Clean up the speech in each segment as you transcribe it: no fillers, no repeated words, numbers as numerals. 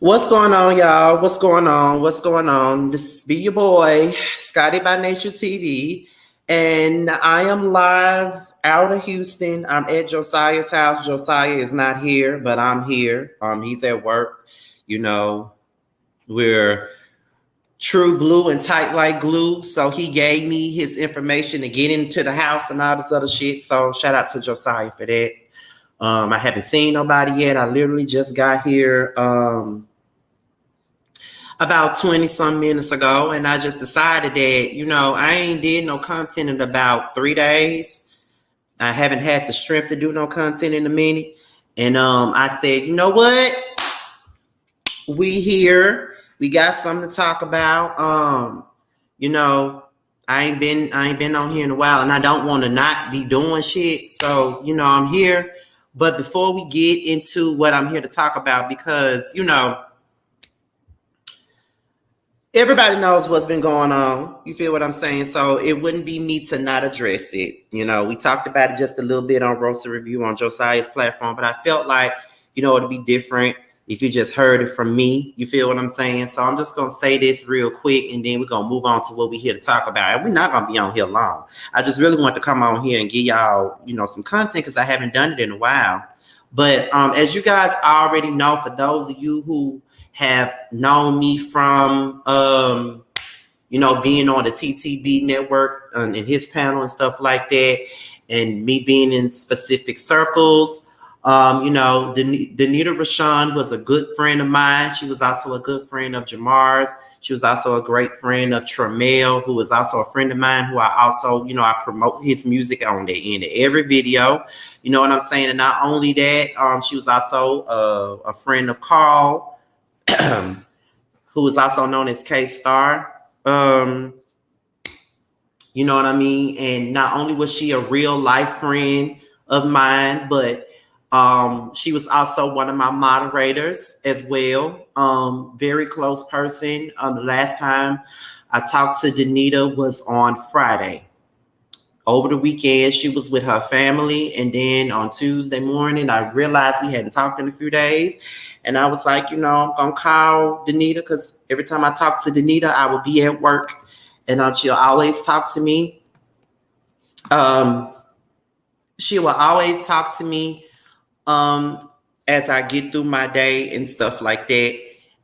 What's going on, y'all? What's going on? What's going on? This be your boy, Scotty by Nature TV, and I am live out of Houston. I'm at Josiah's house. Josiah is not here, but I'm here. He's at work. You know, we're true blue and tight like glue. So he gave me his information to get into the house and all this other shit. So shout out to Josiah for that. I haven't seen nobody yet. I literally just got here. About 20 some minutes ago, and I just decided that, I ain't did no content in about 3 days. I haven't had the strength to do no content in a minute. And I said, you know what? We here. We got something to talk about. I ain't been on here in a while, and I don't want to not be doing shit. So, I'm here. But before we get into what I'm here to talk about, because, everybody knows what's been going on. You feel what I'm saying? So it wouldn't be me to not address it. We talked about it just a little bit on Roasted Review on Josiah's platform, but I felt like, it'd be different if you just heard it from me. You feel what I'm saying? So I'm just going to say this real quick, and then we're going to move on to what we're here to talk about. And we're not going to be on here long. I just really want to come on here and give y'all, some content because I haven't done it in a while. But as you guys already know, for those of you who have known me from, being on the TTB network and his panel and stuff like that, and me being in specific circles. Denita Rashawn was a good friend of mine. She was also a good friend of Jamar's. She was also a great friend of Tremel, who is also a friend of mine, who I also, I promote his music on the end of every video. You know what I'm saying? And not only that, she was also a friend of Carl, who is also known as K-Star. You know what I mean? And not only was she a real life friend of mine, but she was also one of my moderators as well. Very close person. The last time I talked to Denita was on Friday. Over the weekend, she was with her family. And then on Tuesday morning, I realized we hadn't talked in a few days. And I was like, I'm going to call Denita because every time I talk to Denita, I will be at work. And she'll always talk to me. She will always talk to me as I get through my day and stuff like that.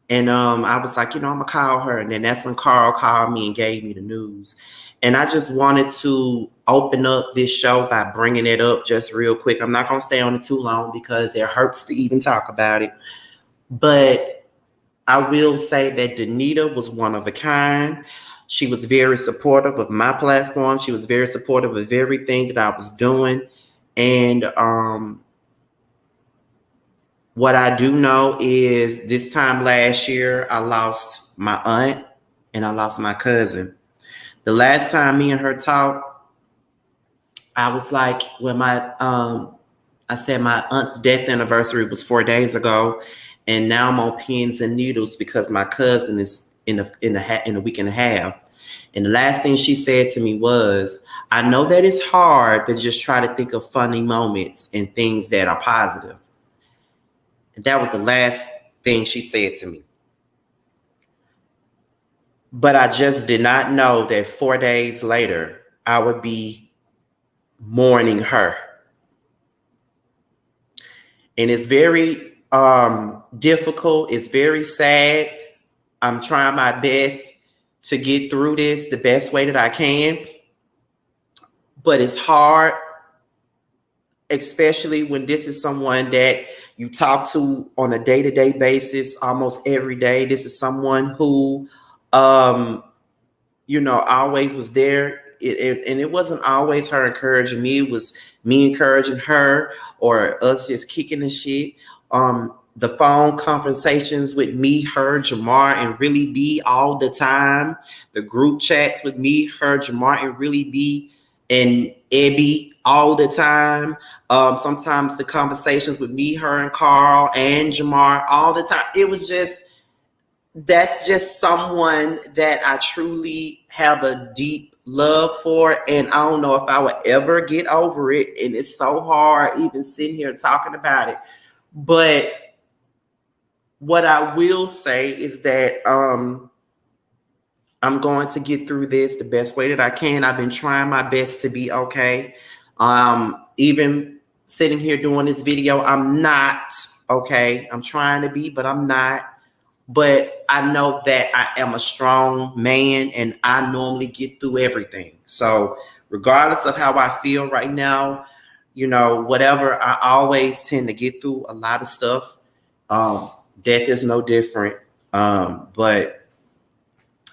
And I was like, I'm going to call her. And then that's when Carl called me and gave me the news. And I just wanted to open up this show by bringing it up just real quick. I'm not going to stay on it too long because it hurts to even talk about it. But I will say that Denita was one of a kind. She was very supportive of my platform. She was very supportive of everything that I was doing. And what I do know is this time last year, I lost my aunt and I lost my cousin. The last time me and her talked, I was like, I said my aunt's death anniversary was 4 days ago, and now I'm on pins and needles because my cousin is in a week and a half. And the last thing she said to me was, I know that it's hard, but just try to think of funny moments and things that are positive. And that was the last thing she said to me. But I just did not know that 4 days later, I would be mourning her. And it's very difficult. It's very sad. I'm trying my best to get through this the best way that I can. But it's hard, especially when this is someone that you talk to on a day-to-day basis, almost every day. This is someone who always was there. And it wasn't always her encouraging me. It was me encouraging her or us just kicking the shit. The phone conversations with me, her, Jamar, and Really B all the time. The group chats with me, her, Jamar, and Really B and Ebby all the time. Sometimes the conversations with me, her, and Carl and Jamar all the time. It was just, that's just someone that I truly have a deep love for, and I don't know if I would ever get over it, and it's so hard even sitting here talking about it. But what I will say is that I'm going to get through this the best way that I can. I've been trying my best to be okay. Even sitting here doing this video, I'm not okay. I'm trying to be, but I'm not. But I know that I am a strong man and I normally get through everything. So, regardless of how I feel right now, whatever, I always tend to get through a lot of stuff. Death is no different. But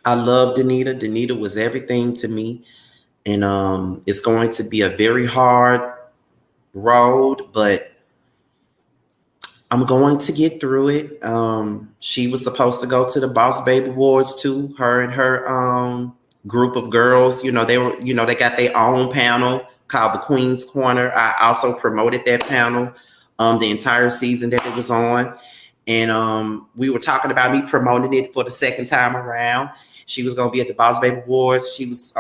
I love Denita. Denita was everything to me. And it's going to be a very hard road, but I'm going to get through it. She was supposed to go to the Boss Baby Awards too. Her and her group of girls, they got their own panel called the Queen's Corner. I also promoted that panel the entire season that it was on. And we were talking about me promoting it for the second time around. She was going to be at the Boss Baby Awards. She was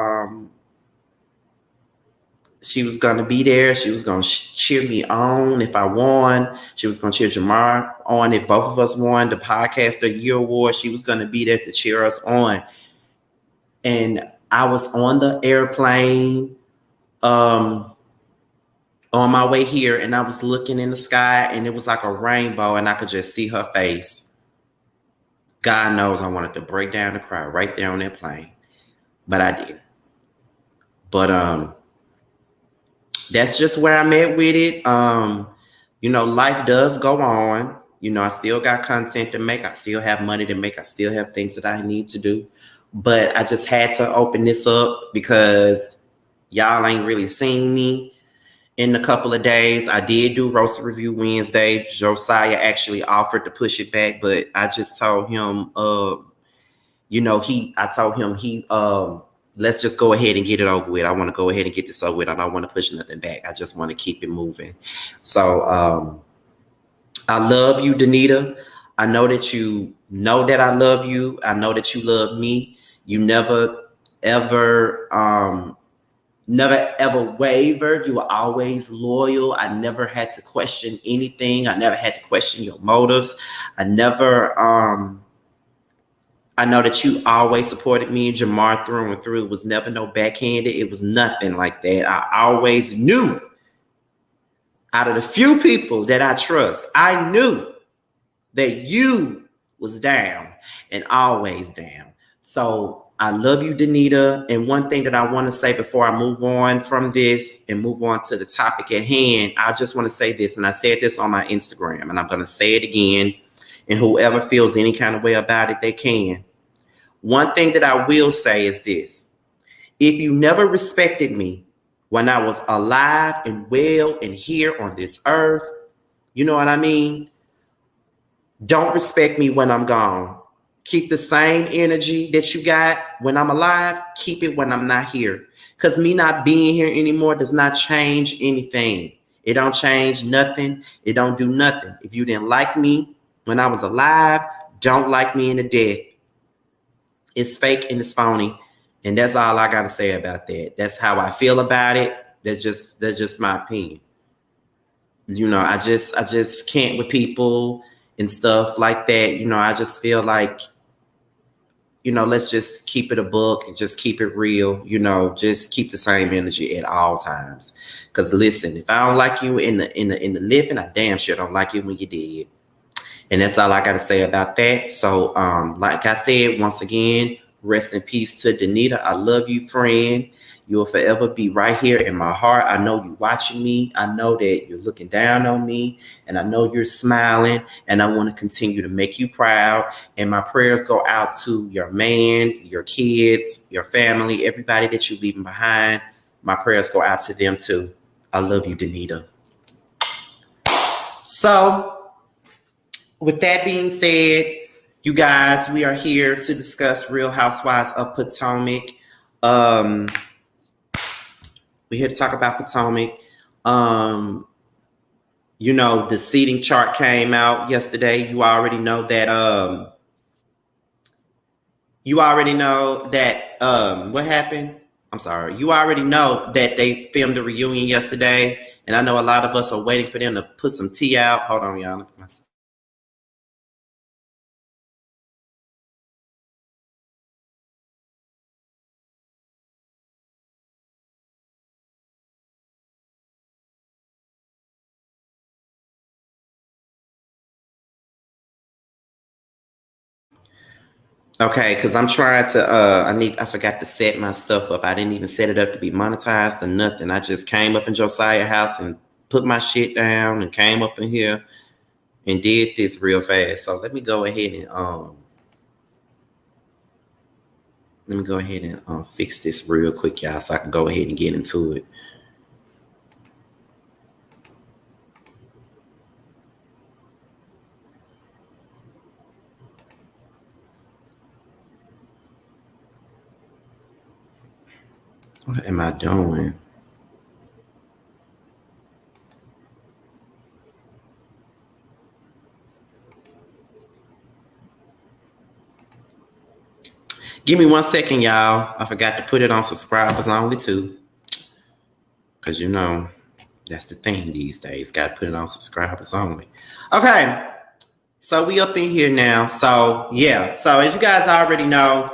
going to be there. She was going to cheer me on if I won. She was going to cheer Jamar on if both of us won the Podcast of the Year award. She was going to be there to cheer us on. And I was on the airplane on my way here, and I was looking in the sky, and it was like a rainbow, and I could just see her face. God knows I wanted to break down and cry right there on that plane, but I didn't. But that's just where I'm at with it. Life does go on. I still got content to make. I still have money to make. I still have things that I need to do. But I just had to open this up because y'all ain't really seen me in a couple of days. I did do Roast Review Wednesday. Josiah actually offered to push it back, but I just told him, let's just go ahead and get it over with. I want to go ahead and get this over with. I don't want to push nothing back. I just want to keep it moving. So I love you, Denita. I know that you know that I love you. I know that you love me. You never, ever wavered. You were always loyal. I never had to question anything. I never had to question your motives. I know that you always supported me and Jamar through and through. It was never no backhanded. It was nothing like that. I always knew, out of the few people that I trust, I knew that you was down and always down. So I love you, Denita. And one thing that I want to say before I move on from this and move on to the topic at hand, I just want to say this, and I said this on my Instagram, and I'm going to say it again. And whoever feels any kind of way about it, they can. One thing that I will say is this. If you never respected me when I was alive and well and here on this earth, you know what I mean? Don't respect me when I'm gone. Keep the same energy that you got when I'm alive. Keep it when I'm not here. Because me not being here anymore does not change anything. It don't change nothing. It don't do nothing. If you didn't like me when I was alive, don't like me in the death. It's fake and it's phony. And that's all I got to say about that. That's how I feel about it. That's just my opinion. I just can't with people and stuff like that. I just feel like, let's just keep it a book and just keep it real. Just keep the same energy at all times. Because listen, if I don't like you in the living, I damn sure don't like you when you're dead. And that's all I got to say about that. So, like I said, once again, rest in peace to Denita. I love you, friend. You will forever be right here in my heart. I know you're watching me. I know that you're looking down on me. And I know you're smiling. And I want to continue to make you proud. And my prayers go out to your man, your kids, your family, everybody that you're leaving behind. My prayers go out to them too. I love you, Denita. So, with that being said, you guys, we are here to discuss Real Housewives of Potomac. We're here to talk about Potomac. The seating chart came out yesterday. You already know that. What happened? I'm sorry. You already know that they filmed the reunion yesterday, and I know a lot of us are waiting for them to put some tea out. Hold on, y'all. Okay, because I'm trying to I forgot to set my stuff up. I didn't even set it up to be monetized or nothing. I just came up in Josiah's house and put my shit down and came up in here and did this real fast. So let me go ahead and fix this real quick, y'all, so I can go ahead and get into it. What am I doing? Give me 1 second, y'all. I forgot to put it on subscribers only too. Because you know, that's the thing these days. Got to put it on subscribers only. Okay. So we up in here now. So yeah. So as you guys already know,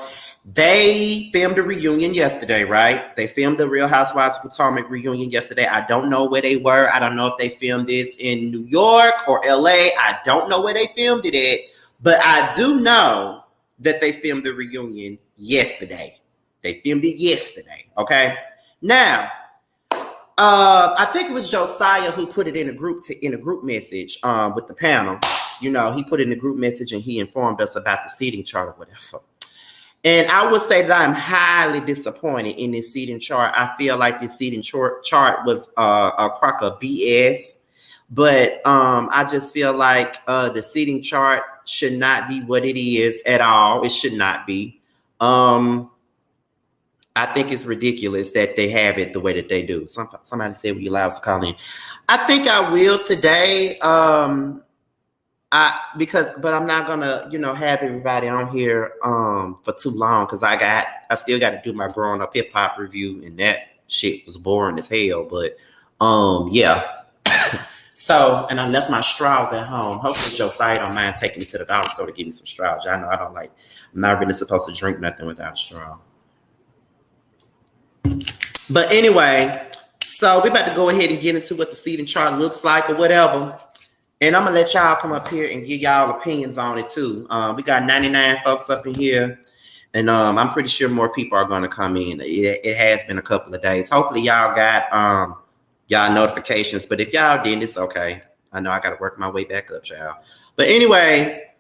they filmed a reunion yesterday, right? They filmed the Real Housewives of Potomac reunion yesterday. I don't know where they were. I don't know if they filmed this in New York or LA. I don't know where they filmed it at. But I do know that they filmed the reunion yesterday. They filmed it yesterday. Okay. Now, I think it was Josiah who put it in a group message with the panel. You know, he put it in a group message and he informed us about the seating chart or whatever. And I would say that I'm highly disappointed in this seating chart. I feel like this seating chart was a crock of BS. But I just feel like the seating chart should not be what it is at all. It should not be. I think it's ridiculous that they have it the way that they do. Somebody said, "Will you allow us to call in?" I think I will today. But I'm not gonna, have everybody on here for too long because I still got to do my growing up hip hop review, and that shit was boring as hell. But yeah. So, and I left my straws at home. Hopefully Josiah don't mind taking me to the dollar store to get me some straws. Y'all know I'm not really supposed to drink nothing without a straw. But anyway, so we're about to go ahead and get into what the seating chart looks like or whatever. And I'm going to let y'all come up here and give y'all opinions on it too. We got 99 folks up in here. And I'm pretty sure more people are going to come in. It has been a couple of days. Hopefully y'all got y'all notifications. But if y'all didn't, it's okay. I know I got to work my way back up, y'all. But anyway,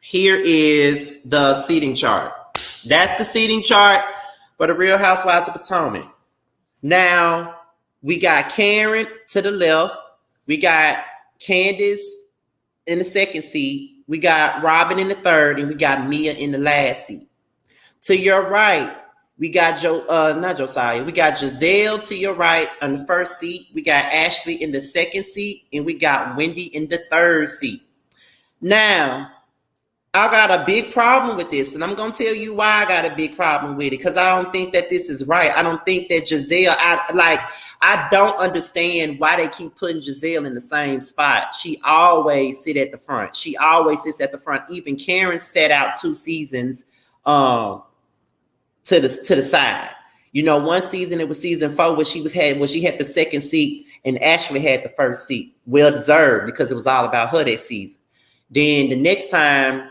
here is the seating chart. That's the seating chart for the Real Housewives of Potomac. Now, we got Karen to the left. We got Candace in the second seat. We got Robin in the third. And we got Mia in the last seat. To your right, we got not Josiah. We got Giselle to your right on the first seat. We got Ashley in the second seat. And we got Wendy in the third seat. Now, I got a big problem with this, and I'm going to tell you why I got a big problem with it, because I don't think that this is right. I don't think that Giselle, I don't understand why they keep putting Giselle in the same spot. She always sits at the front. She always sits at the front. Even Karen sat out 2 seasons to the side. One season, it was season 4 where she had the second seat and Ashley had the first seat. Well deserved, because it was all about her that season. Then the next time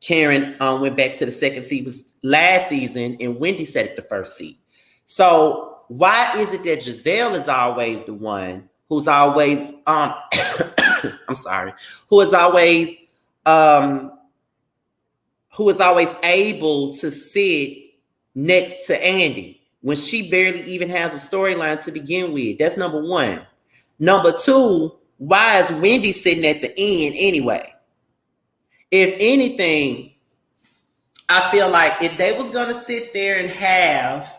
Karen went back to the second seat was last season, and Wendy sat at the first seat. So why is it that Giselle is always the one who's always I'm sorry, who is always able to sit next to Andy when she barely even has a storyline to begin with? That's number one. Number two, why is Wendy sitting at the end anyway? If anything, I feel like if they was going to sit there and have,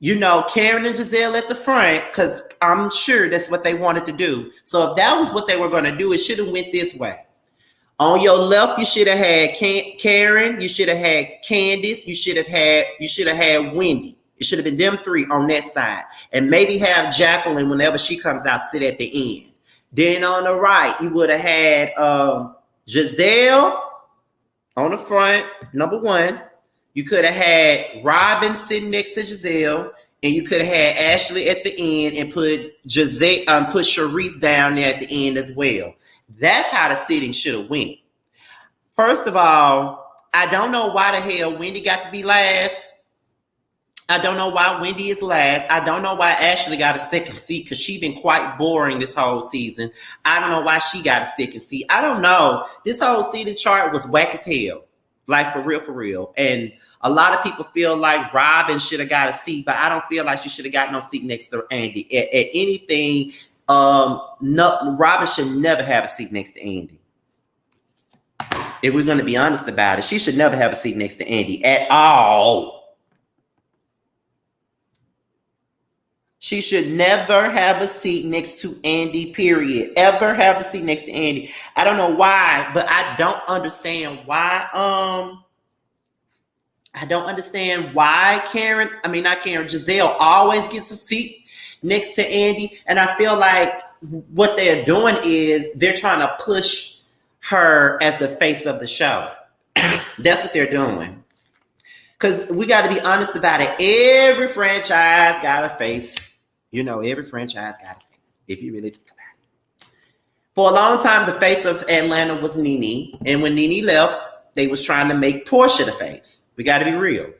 Karen and Giselle at the front, because I'm sure that's what they wanted to do. So if that was what they were going to do, it should have went this way. On your left, you should have had Karen. You should have had Candace. You should have had Wendy. It should have been them 3 on that side. And maybe have Jacqueline, whenever she comes out, sit at the end. Then on the right, you would have had Giselle on the front, number 1. You could have had Robin sitting next to Giselle, and you could have had Ashley at the end and put Charisse down there at the end as well. That's how the sitting should have went. First of all, I don't know why the hell Wendy got to be last. I don't know why Wendy is last. I don't know why Ashley got a second seat because she's been quite boring this whole season. I don't know why she got a second seat. I don't know. This whole season chart was whack as hell. Like for real, for real. And a lot of people feel like Robin should have got a seat, but I don't feel like she should have got no seat next to Andy. At anything, no, Robin should never have a seat next to Andy. If we're going to be honest about it, she should never have a seat next to Andy at all. She should never have a seat next to Andy, period. Ever have a seat next to Andy. I don't know why, but I don't understand why. I don't understand why Giselle always gets a seat next to Andy. And I feel like what they're doing is they're trying to push her as the face of the show. That's what they're doing. Because we got to be honest about it. Every franchise got a face. You know, every franchise got a face, if you really think about it. For a long time, the face of Atlanta was Nene. And when Nene left, they was trying to make Portia the face. We got to be real.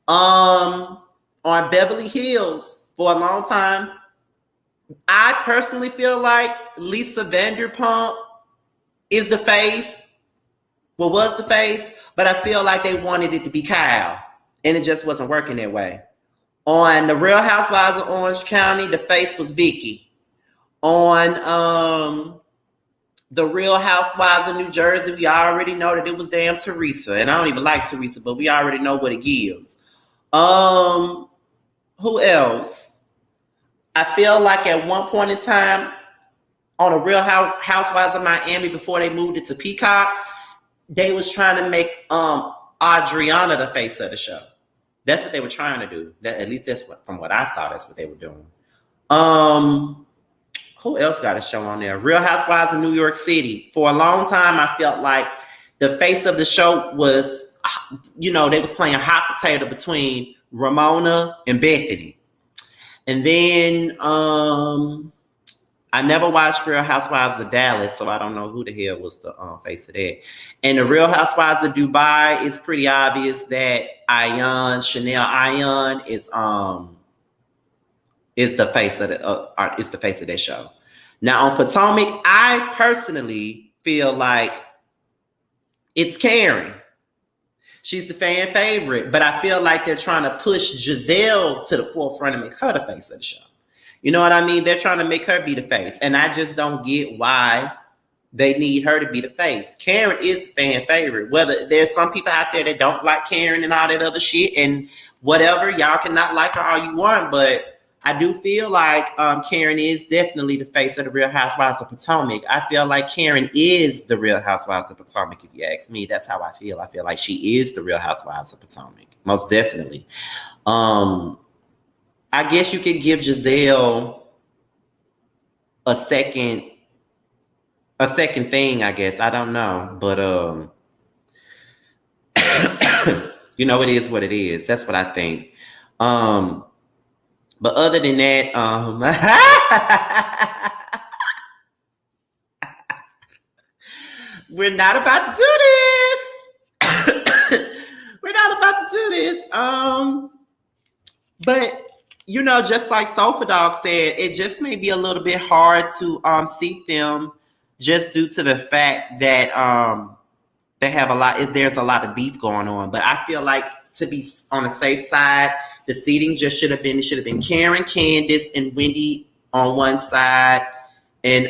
On Beverly Hills, for a long time, I personally feel like Lisa Vanderpump is the face. Well, was the face. But I feel like they wanted it to be Kyle. And it just wasn't working that way. On the Real Housewives of Orange County, the face was Vicky. On the Real Housewives of New Jersey, we already know that it was damn Teresa. And I don't even like Teresa, but we already know what it gives. Who else? I feel like at one point in time, on the Real Housewives of Miami, before they moved it to Peacock, they was trying to make Adriana the face of the show. That's what they were trying to do. At least that's from what I saw, that's what they were doing. Who else got a show on there? Real Housewives of New York City. For a long time, I felt like the face of the show was, they was playing hot potato between Ramona and Bethany. And then I never watched Real Housewives of Dallas, so I don't know who the hell was the face of that. And the Real Housewives of Dubai, is pretty obvious that Chanel Ayan is the face of that show. Now on Potomac, I personally feel like it's Karen. She's the fan favorite, but I feel like they're trying to push Giselle to the forefront and make her the face of the show. You know what I mean? They're trying to make her be the face. And I just don't get why they need her to be the face. Karen is the fan favorite. Whether there's some people out there that don't like Karen and all that other shit and whatever, y'all cannot like her all you want. But I do feel like Karen is definitely the face of the Real Housewives of Potomac. I feel like Karen is the Real Housewives of Potomac, if you ask me. That's how I feel. I feel like she is the Real Housewives of Potomac. Most definitely. I guess you could give Giselle a second thing, I guess. I don't know. But it is what it is. That's what I think. But other than that, we're not about to do this. We're not about to do this. But just like Sofa Dog said, it just may be a little bit hard to seat them just due to the fact that they have there's a lot of beef going on. But I feel like to be on the safe side, the seating just should have been Karen, Candace, and Wendy on one side, and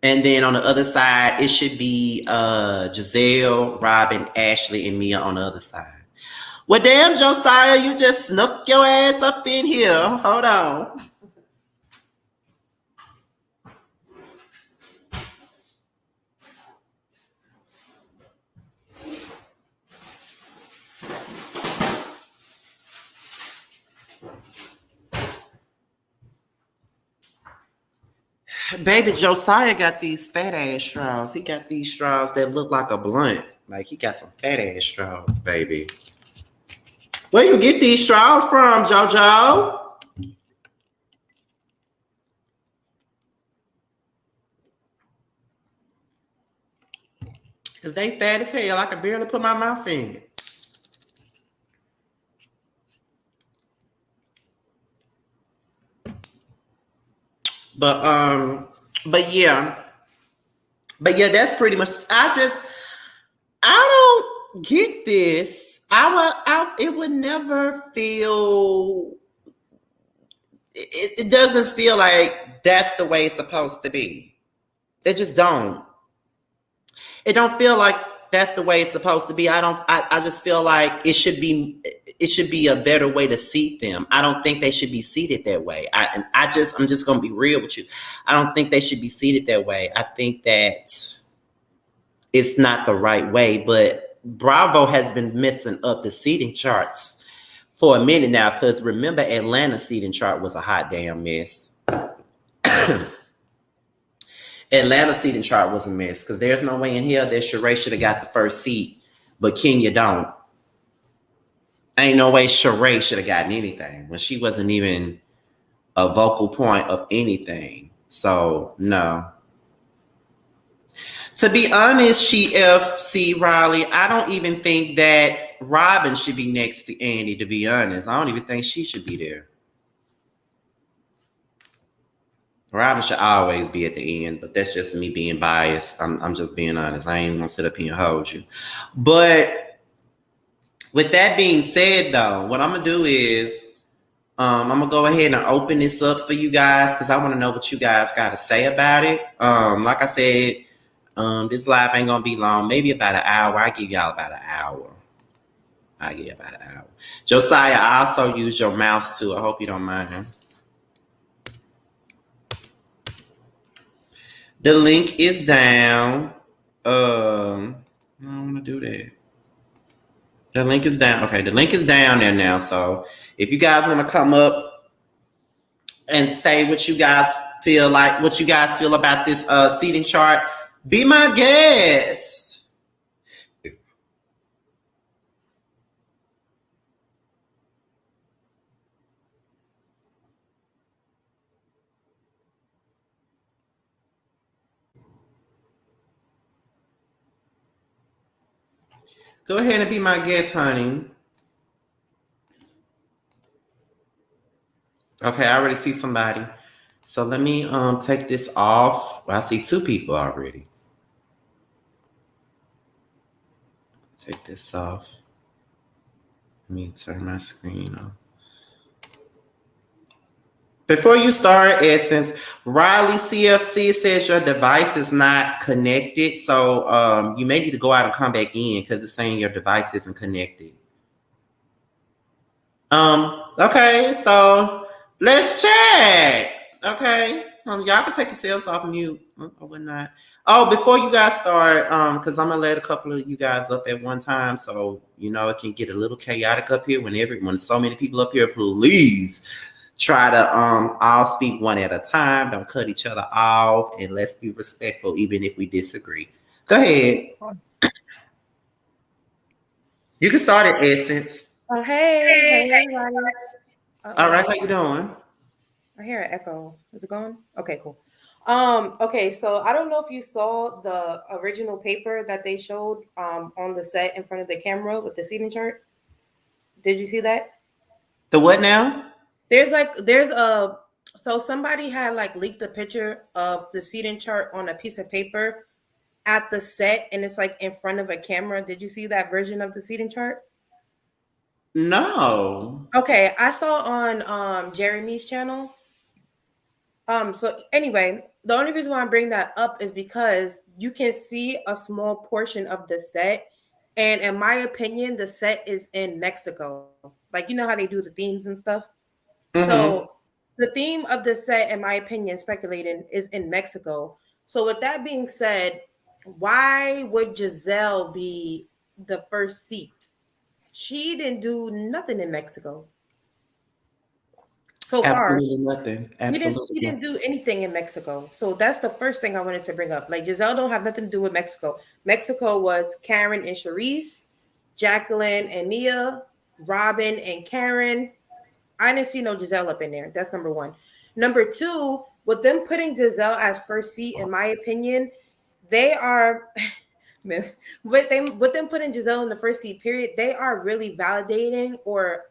then on the other side, it should be Giselle, Robin, Ashley, and Mia on the other side. Well, damn, Josiah, you just snuck your ass up in here. Hold on. Baby, Josiah got these fat ass straws. He got these straws that look like a blunt. Like he got some fat ass straws, baby. Where you get these straws from, JoJo? Because they fat as hell. I can barely put my mouth in it. But but yeah. But yeah, that's pretty much I don't get this. It would never feel it doesn't feel like that's the way it's supposed to be. It just don't. It don't feel like that's the way it's supposed to be. I just feel like it should be a better way to seat them. I don't think they should be seated that way. I'm just gonna be real with you. I don't think they should be seated that way. I think that it's not the right way, but Bravo has been messing up the seating charts for a minute now, because remember Atlanta seating chart was a hot damn mess. Atlanta seating chart was a mess because there's no way in hell that Sheree should have got the first seat, but Kenya don't. Ain't no way Sheree should have gotten anything when she wasn't even a vocal point of anything. So no. To be honest, she FC Riley, I don't even think that Robin should be next to Andy, to be honest. I don't even think she should be there. Robin should always be at the end, but that's just me being biased. I'm just being honest. I ain't gonna sit up here and hold you. But with that being said, though, what I'm gonna do is I'm gonna go ahead and open this up for you guys because I want to know what you guys got to say about it. Like I said, this live ain't gonna be long. Maybe about an hour. I give y'all about an hour. I give you about an hour. Josiah, I also use your mouse too. I hope you don't mind. The link is down. I don't want to do that. The link is down. Okay, the link is down there now. So if you guys want to come up and say what you guys feel about this seating chart, be my guest. Go ahead and be my guest, honey. Okay, I already see somebody. So let me take this off. Well, I see two people already. Take this off. Let me turn my screen off. Before you start, Essence, Riley CFC says your device is not connected. So you may need to go out and come back in because it's saying your device isn't connected. Okay, so let's check. Okay. Y'all can take yourselves off mute or whatnot. Oh, before you guys start, because I'm gonna let a couple of you guys up at one time, so it can get a little chaotic up here when so many people up here. Please try to all speak one at a time. Don't cut each other off, and let's be respectful, even if we disagree. Go ahead. You can start at Essence. Oh, hey, everybody. All right, how you doing? I hear an echo. Is it going? Okay, cool. Okay, so I don't know if you saw the original paper that they showed on the set in front of the camera with the seating chart. Did you see that? The what now? So somebody had leaked a picture of the seating chart on a piece of paper at the set, and it's in front of a camera. Did you see that version of the seating chart? No. Okay, I saw on Jeremy's channel. So anyway, the only reason why I'm bringing that up is because you can see a small portion of the set. And in my opinion, the set is in Mexico. How they do the themes and stuff. Mm-hmm. So the theme of the set, in my opinion, speculating, is in Mexico. So with that being said, why would Giselle be the first seat? She didn't do nothing in Mexico so far. Absolutely nothing. Absolutely. She didn't do anything in Mexico. So that's the first thing I wanted to bring up. Giselle don't have nothing to do with Mexico. Mexico was Karen and Charisse, Jacqueline and Nia, Robin and Karen. I didn't see no Giselle up in there. That's number one. Number two, with them putting Giselle as first seat, in my opinion, they are with them putting Giselle in the first seat, period, they are really validating or,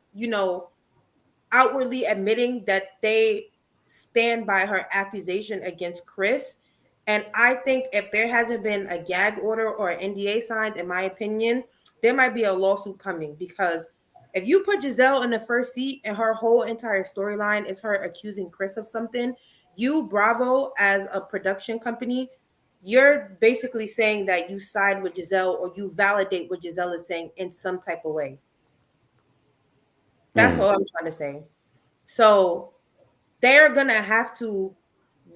outwardly admitting that they stand by her accusation against Chris. And I think if there hasn't been a gag order or an NDA signed, in my opinion, there might be a lawsuit coming, because if you put Giselle in the first seat and her whole entire storyline is her accusing Chris of something, you, Bravo, as a production company, you're basically saying that you side with Giselle or you validate what Giselle is saying in some type of way. That's all I'm trying to say. So they're gonna have to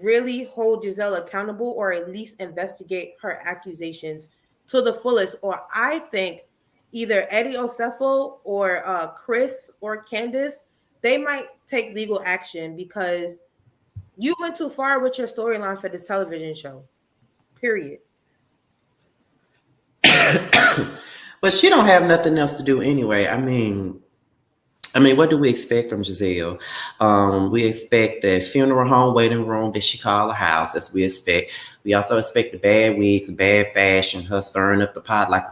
really hold Giselle accountable, or at least investigate her accusations to the fullest. Or I think either Eddie Osefo or Chris or Candace, they might take legal action, because you went too far with your storyline for this television show. Period. But she don't have nothing else to do anyway. I mean, what do we expect from Giselle? We expect the funeral home waiting room that she call a house, as we expect. We also expect the bad wigs, bad fashion, her stirring up the pot like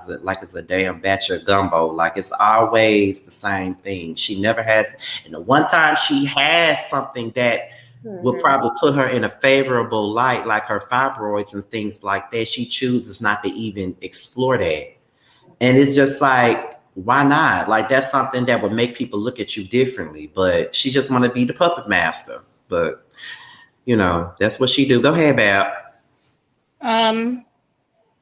it's a damn batch of gumbo. Like it's always the same thing. She never has. And the one time she has something that will probably put her in a favorable light, like her fibroids and things like that, she chooses not to even explore that. And it's just like, why not? Like that's something that would make people look at you differently. But she just want to be the puppet master. But that's what she do. Go ahead, Bab. Um,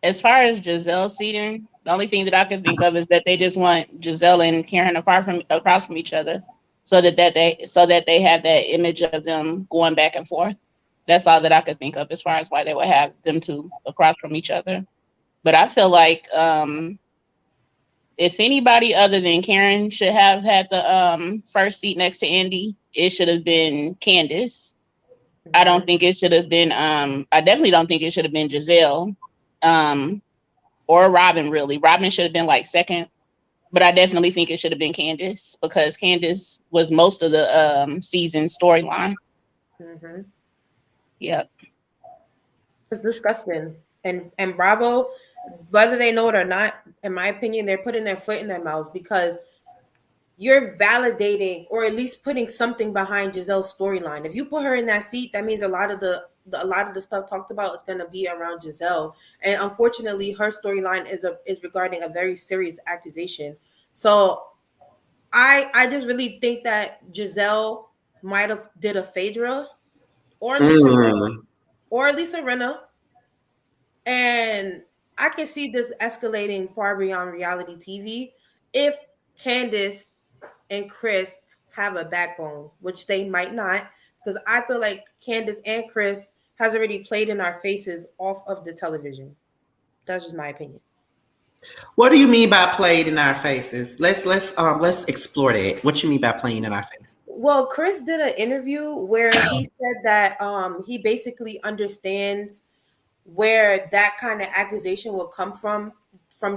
as far as Giselle seating, the only thing that I can think of is that they just want Giselle and Karen across from each other, so that they have that image of them going back and forth. That's all that I could think of as far as why they would have them two across from each other. But I feel like if anybody other than Karen should have had the first seat next to Andy, it should have been Candace. I don't think it should have been. I definitely don't think it should have been Giselle, or Robin. Really, Robin should have been like second, but I definitely think it should have been Candace, because Candace was most of the season storyline. Mm-hmm. Yep. It's disgusting. And Bravo, whether they know it or not, in my opinion, they're putting their foot in their mouths, because you're validating or at least putting something behind Giselle's storyline. If you put her in that seat, that means a lot of the stuff talked about is going to be around Giselle. And unfortunately, her storyline is regarding a very serious accusation. So I just really think that Giselle might have did a Phaedra or Lisa Mm. or Lisa Rinna. And I can see this escalating far beyond reality TV if Candace and Chris have a backbone, which they might not, because I feel like Candace and Chris has already played in our faces off of the television. That's just my opinion. What do you mean by played in our faces? Let's explore that. What you mean by playing in our faces? Well, Chris did an interview where he said that he basically understands where that kind of accusation will come from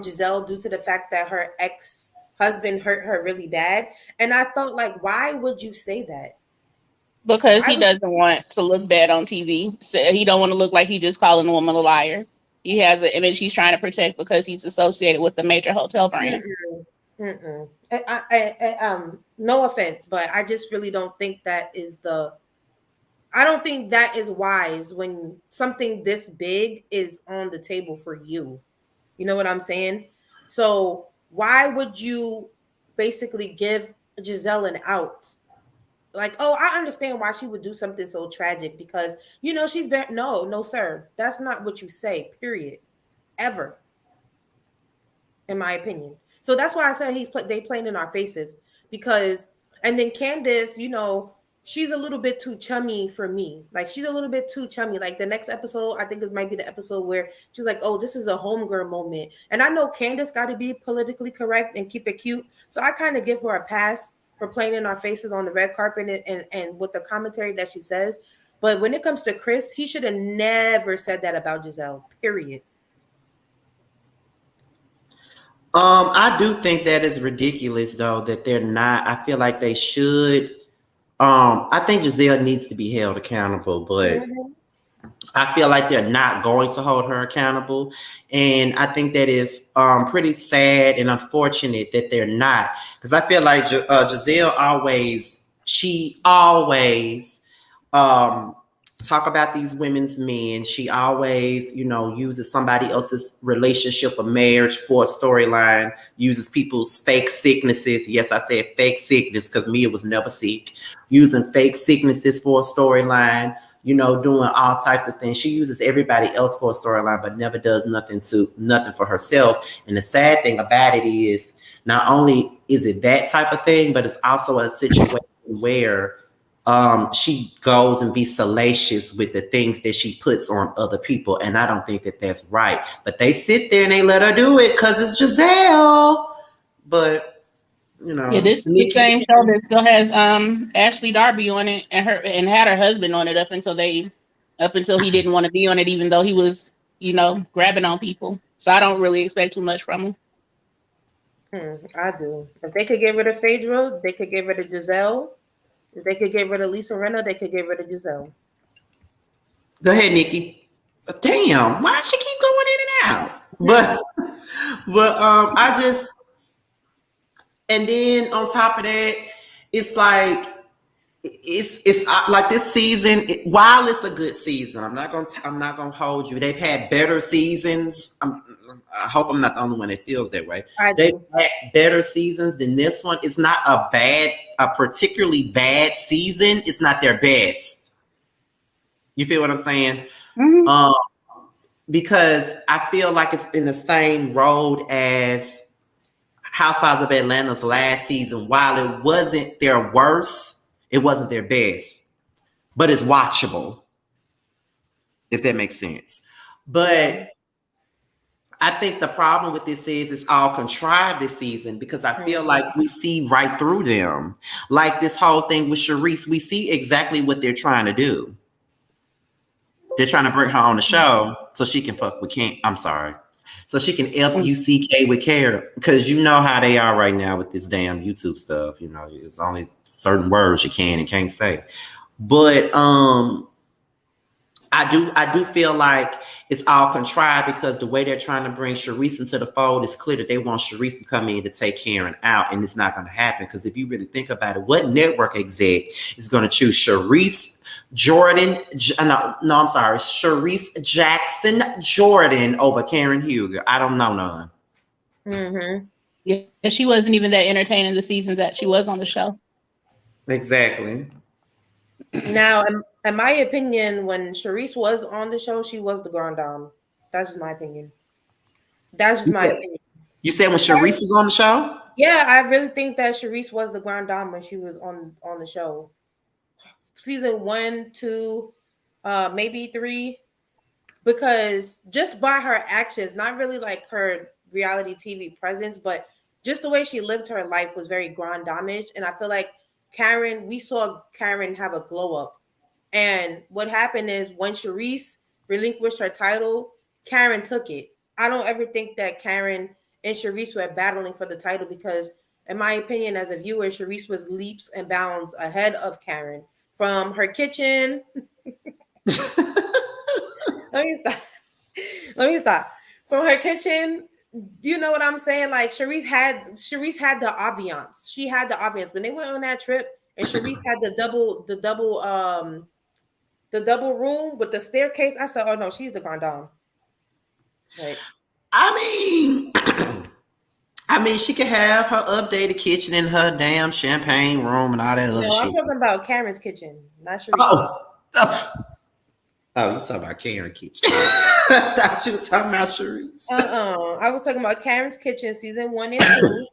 Giselle, due to the fact that her ex-husband hurt her really bad. And I felt like, why would you say that? Because Why he would doesn't want to look bad on TV. So he don't want to look like he just calling a woman a liar. He has an image he's trying to protect because he's associated with the major hotel brand. no offense, but I just really don't think that is I don't think that is wise when something this big is on the table for you. You know what I'm saying? So why would you basically give Giselle an out? Like, oh, I understand why she would do something so tragic, because she's been no, sir. That's not what you say, period. Ever, in my opinion. So that's why I said they playing in our faces, because and then Candace, she's a little bit too chummy for me. Like, she's a little bit too chummy. Like, the next episode, I think it might be the episode where she's like, oh, this is a homegirl moment. And I know Candace got to be politically correct and keep it cute. So I kind of give her a pass for playing in our faces on the red carpet and with the commentary that she says. But when it comes to Chris, he should have never said that about Giselle, period. I do think that is ridiculous, though, that they're not. I feel like they should. I think Giselle needs to be held accountable, but Mhm. I feel like they're not going to hold her accountable. And I think that is pretty sad and unfortunate that they're not. Because I feel like Giselle she always um, talk about these women's men. She always, uses somebody else's relationship or marriage for a storyline, uses people's fake sicknesses. Yes, I said fake sickness because Mia was never sick. Using fake sicknesses for a storyline, doing all types of things. She uses everybody else for a storyline, but never does nothing for herself. And the sad thing about it is not only is it that type of thing, but it's also a situation where she goes and be salacious with the things that she puts on other people. And I don't think that that's right. But they sit there and they let her do it because it's Giselle. But, Yeah, this is the same show that still has Ashley Darby on it and had her husband on it up until he didn't want to be on it, even though he was, grabbing on people. So I don't really expect too much from him. I do. If they could get rid of Phaedra, they could get rid of Giselle. If they could get rid of Lisa Rinna, they could get rid of Giselle. Go ahead, Nikki. Damn, why does she keep going in and out? But I just, and then on top of that, it's like it's like this season. While it's a good season, I'm not gonna hold you. They've had better seasons. I hope I'm not the only one that feels that way. They've had better seasons than this one. It's not a particularly bad season. It's not their best. You feel what I'm saying? Mm-hmm. Because I feel like it's in the same road as Housewives of Atlanta's last season. While it wasn't their worst, it wasn't their best, but it's watchable, if that makes sense. But I think the problem with this is it's all contrived this season because I feel like we see right through them. Like this whole thing with Charisse, we see exactly what they're trying to do. They're trying to bring her on the show so she can fuck with Ken. I'm sorry. So she can F-U-C-K with Kara. Because you know how they are right now with this damn YouTube stuff. It's only certain words you can and can't say. But I do feel like it's all contrived because the way they're trying to bring Charisse into the fold, it's clear that they want Charisse to come in to take Karen out, and it's not going to happen. Because if you really think about it, what network exec is going to choose Charisse Jackson Jordan over Karen Huger? I don't know none. Mm-hmm. Yeah, she wasn't even that entertaining the seasons that she was on the show. Exactly. Now, in my opinion, when Charisse was on the show, she was the Grand Dame. That's just my opinion. Opinion. You said when Charisse was on the show? Yeah, I really think that Charisse was the Grand Dame when she was on the show. Season 1, 2, maybe 3. Because just by her actions, not really like her reality TV presence, but just the way she lived her life was very Grand Dame-ish. And I feel like we saw Karen have a glow up. And what happened is when Charisse relinquished her title, Karen took it. I don't ever think that Karen and Charisse were battling for the title because, in my opinion, as a viewer, Charisse was leaps and bounds ahead of Karen from her kitchen. Let me stop. From her kitchen, you know what I'm saying? Like Charisse had the ambiance. She had the ambiance when they went on that trip, and Charisse had the double room with the staircase. I said, "Oh no, she's the Grand Dame." Like, I mean, she could have her updated kitchen in her damn champagne room and all that other shit. No, I'm talking about Karen's kitchen, not Charisse. Oh, you talking about Karen's kitchen? I thought you were talking about Charisse. I was talking about Karen's kitchen, season 1 and 2.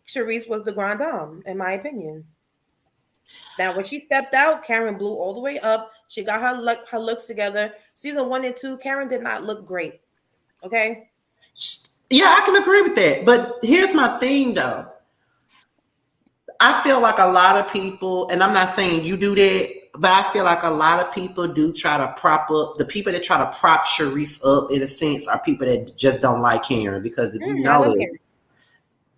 Charisse was the Grand Dame, in my opinion. Now, when she stepped out, Karen blew all the way up. She got her looks together. Season 1 and 2, Karen did not look great. Okay? Yeah, I can agree with that. But here's my thing, though. I feel like a lot of people, and I'm not saying you do that, but I feel like a lot of people do try to prop up. The people that try to prop Charisse up, in a sense, are people that just don't like Karen. Because if you notice,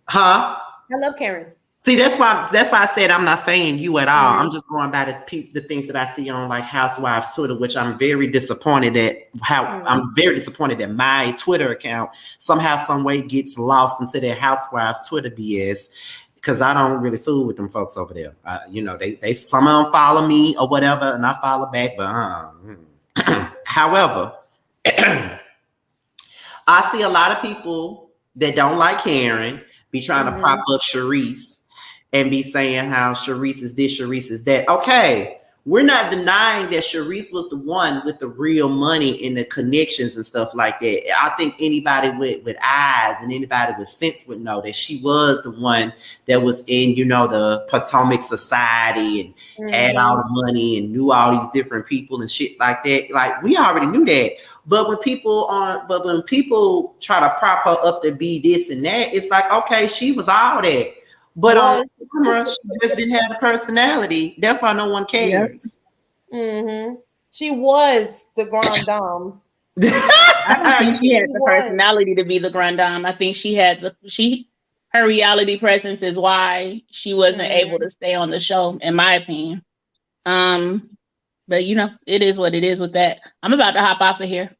I love Karen. See, that's why I said I'm not saying you at all. Mhm. I'm just going by the things that I see on like Housewives Twitter, which I'm very disappointed I'm very disappointed that my Twitter account somehow, some way gets lost into their Housewives Twitter BS. Because I don't really fool with them folks over there. They some of them follow me or whatever, and I follow back. But however, I see a lot of people that don't like Karen be trying to prop up Sharice and be saying how Sharice is this, Sharice is that. Okay, we're not denying that Sharice was the one with the real money and the connections and stuff like that. I think anybody with eyes and anybody with sense would know that she was the one that was in, the Potomac Society and had all the money and knew all these different people and shit like that. Like, we already knew that. But when people try to prop her up to be this and that, it's like, okay, she was all that. But on camera, she just didn't have the personality. That's why no one cares. Mm-hmm. She was the grand dame. I don't think she had the personality to be the grand dame. I think she had her reality presence is why she wasn't able to stay on the show, in my opinion. But it is what it is with that. I'm about to hop off of here.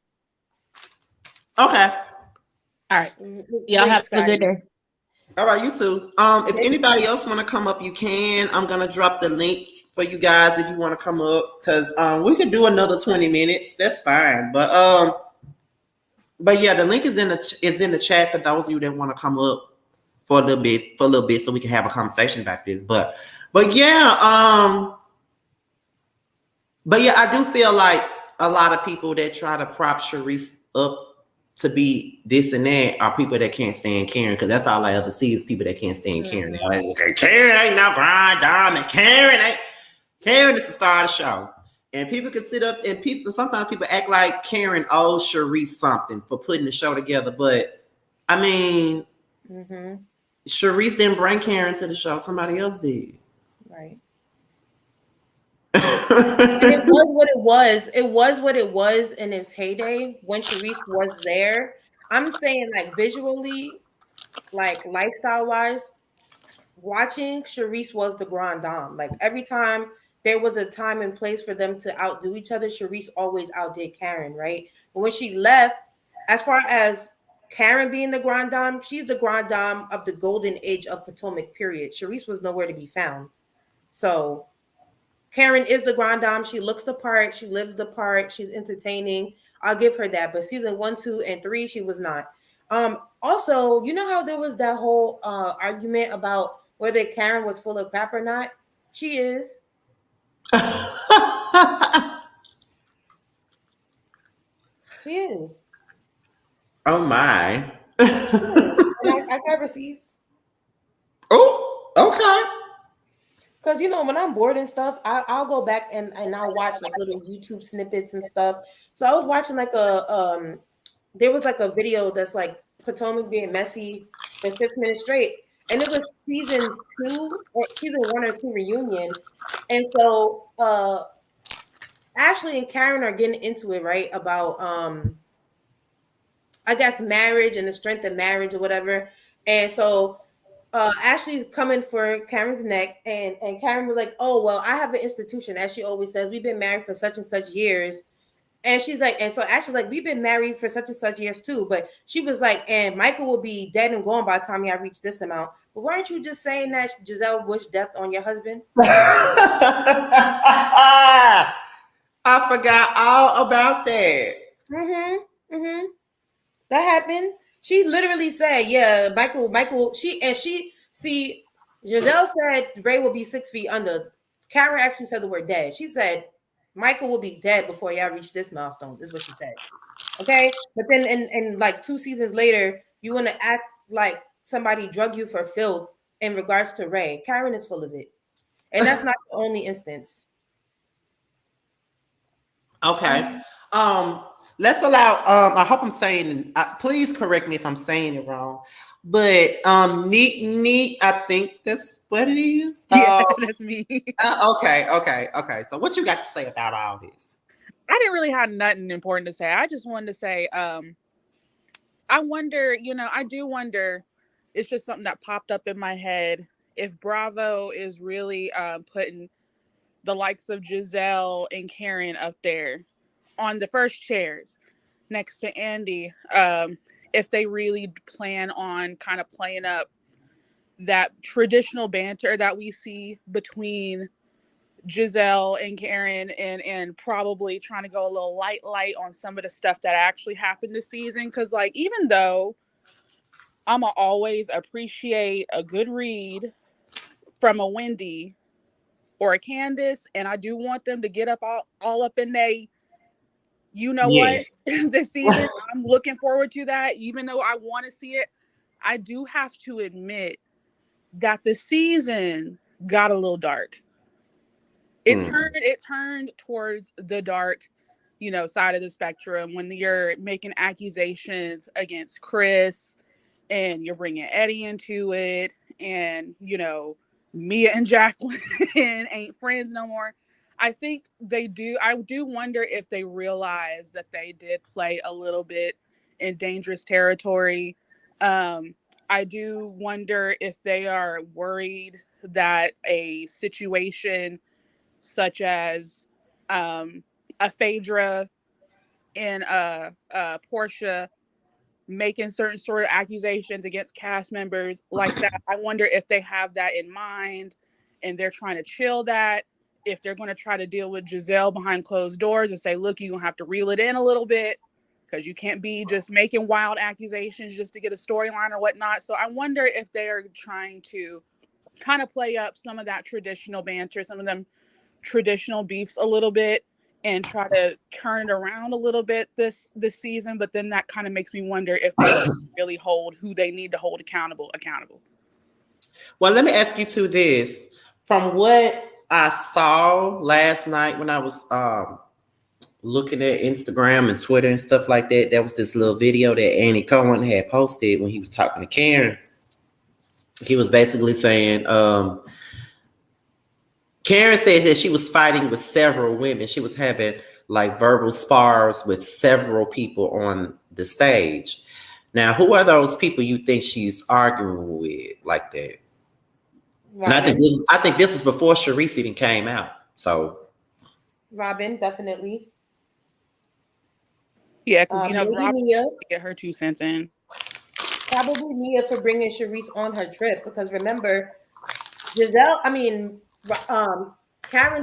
Okay. All right. Y'all have a good day. All right, you too. If anybody else want to come up, you can. I'm gonna drop the link for you guys if you want to come up, because we could do another 20 minutes. That's fine. But yeah, the link is in the chat for those of you that want to come up for a little bit, so we can have a conversation about this. But yeah, I do feel like a lot of people that try to prop Sharice up to be this and that are people that can't stand Karen, because that's all I ever see is people that can't stand Karen. Like, Karen ain't no grind diamond. Karen is the star of the show. And people can sit up and sometimes people act like Karen owes Sharice something for putting the show together. But I mean, Sharice didn't bring Karen to the show. Somebody else did. Right. It was what it was. It was what it was in its heyday when Sharice was there. I'm saying, like, visually, like lifestyle wise, watching Sharice was the grand dame. Like, every time there was a time and place for them to outdo each other, Sharice always outdid Karen, right? But when she left, as far as Karen being the grand dame, she's the grand dame of the golden age of Potomac, period. Sharice was nowhere to be found. So Karen is the grand dame. She looks the part. She lives the part. She's entertaining. I'll give her that. But season 1, 2, and 3, she was not. Also, you know how there was that whole argument about whether Karen was full of crap or not? She is. She is. Oh my. I got receipts. Oh, okay. Because, when I'm bored and stuff, I'll go back and I'll watch like little YouTube snippets and stuff. So I was watching like there was like a video that's like Potomac being messy for 6 minutes straight. And it was season 2 or season 1 or 2 reunion. And so Ashley and Karen are getting into it, right? About I guess marriage and the strength of marriage or whatever. And so Ashley's coming for Karen's neck, and Karen was like, "Oh, well, I have an institution," as she always says. "We've been married for such and such years." And she's like, and so Ashley's like, "We've been married for such and such years too." But she was like, "And Michael will be dead and gone by the time I reach this amount." But weren't you just saying that Giselle wished death on your husband? I forgot all about that. That happened. She literally said, "Yeah, Michael." Giselle said Ray will be 6 feet under. Karen actually said the word dead. She said Michael will be dead before y'all reach this milestone. This is what she said. Okay, but then in like 2 seasons later, you want to act like somebody drug you for filth in regards to Ray. Karen is full of it, and that's not the only instance. Okay. Let's allow. I hope I'm saying. Please correct me if I'm saying it wrong. But neat. I think that's what it is. Yeah, that's me. Okay. So what you got to say about all this? I didn't really have nothing important to say. I just wanted to say, I wonder. I do wonder. It's just something that popped up in my head, if Bravo is really putting the likes of Giselle and Karen up there on the first chairs next to Andy, if they really plan on kind of playing up that traditional banter that we see between Giselle and Karen, and probably trying to go a little light on some of the stuff that actually happened this season. Because, like, even though I'ma always appreciate a good read from a Wendy or a Candace, and I do want them to get up all up in they, you know what, Yes. this season. I'm looking forward to that, even though I want to see it. I do have to admit that the season got a little dark. It turned towards the dark, side of the spectrum when you're making accusations against Chris and you're bringing Eddie into it, and Mia and Jacqueline ain't friends no more. I do wonder if they realize that they did play a little bit in dangerous territory. I do wonder if they are worried that a situation such as a Phaedra and Portia making certain sort of accusations against cast members like that. I wonder if they have that in mind and they're trying to chill that. If they're going to try to deal with Giselle behind closed doors and say, look, you're going to have to reel it in a little bit because you can't be just making wild accusations just to get a storyline or whatnot. So I wonder if they are trying to kind of play up some of that traditional banter, some of them traditional beefs a little bit, and try to turn it around a little bit this season. But then that kind of makes me wonder if they really hold who they need to hold accountable. Well, let me ask you two this. From what I saw last night when I was looking at Instagram and Twitter and stuff like that, there was this little video that Andy Cohen had posted when he was talking to Karen. He was basically saying, Karen said that she was fighting with several women. She was having like verbal spars with several people on the stage. Now, who are those people you think she's arguing with like that? Robin. And I think this was before Sharice even came out. So Robin, definitely. Yeah, because Robin Mia. Get her 2 cents in. Probably Mia for bringing Sharice on her trip, because remember, Karen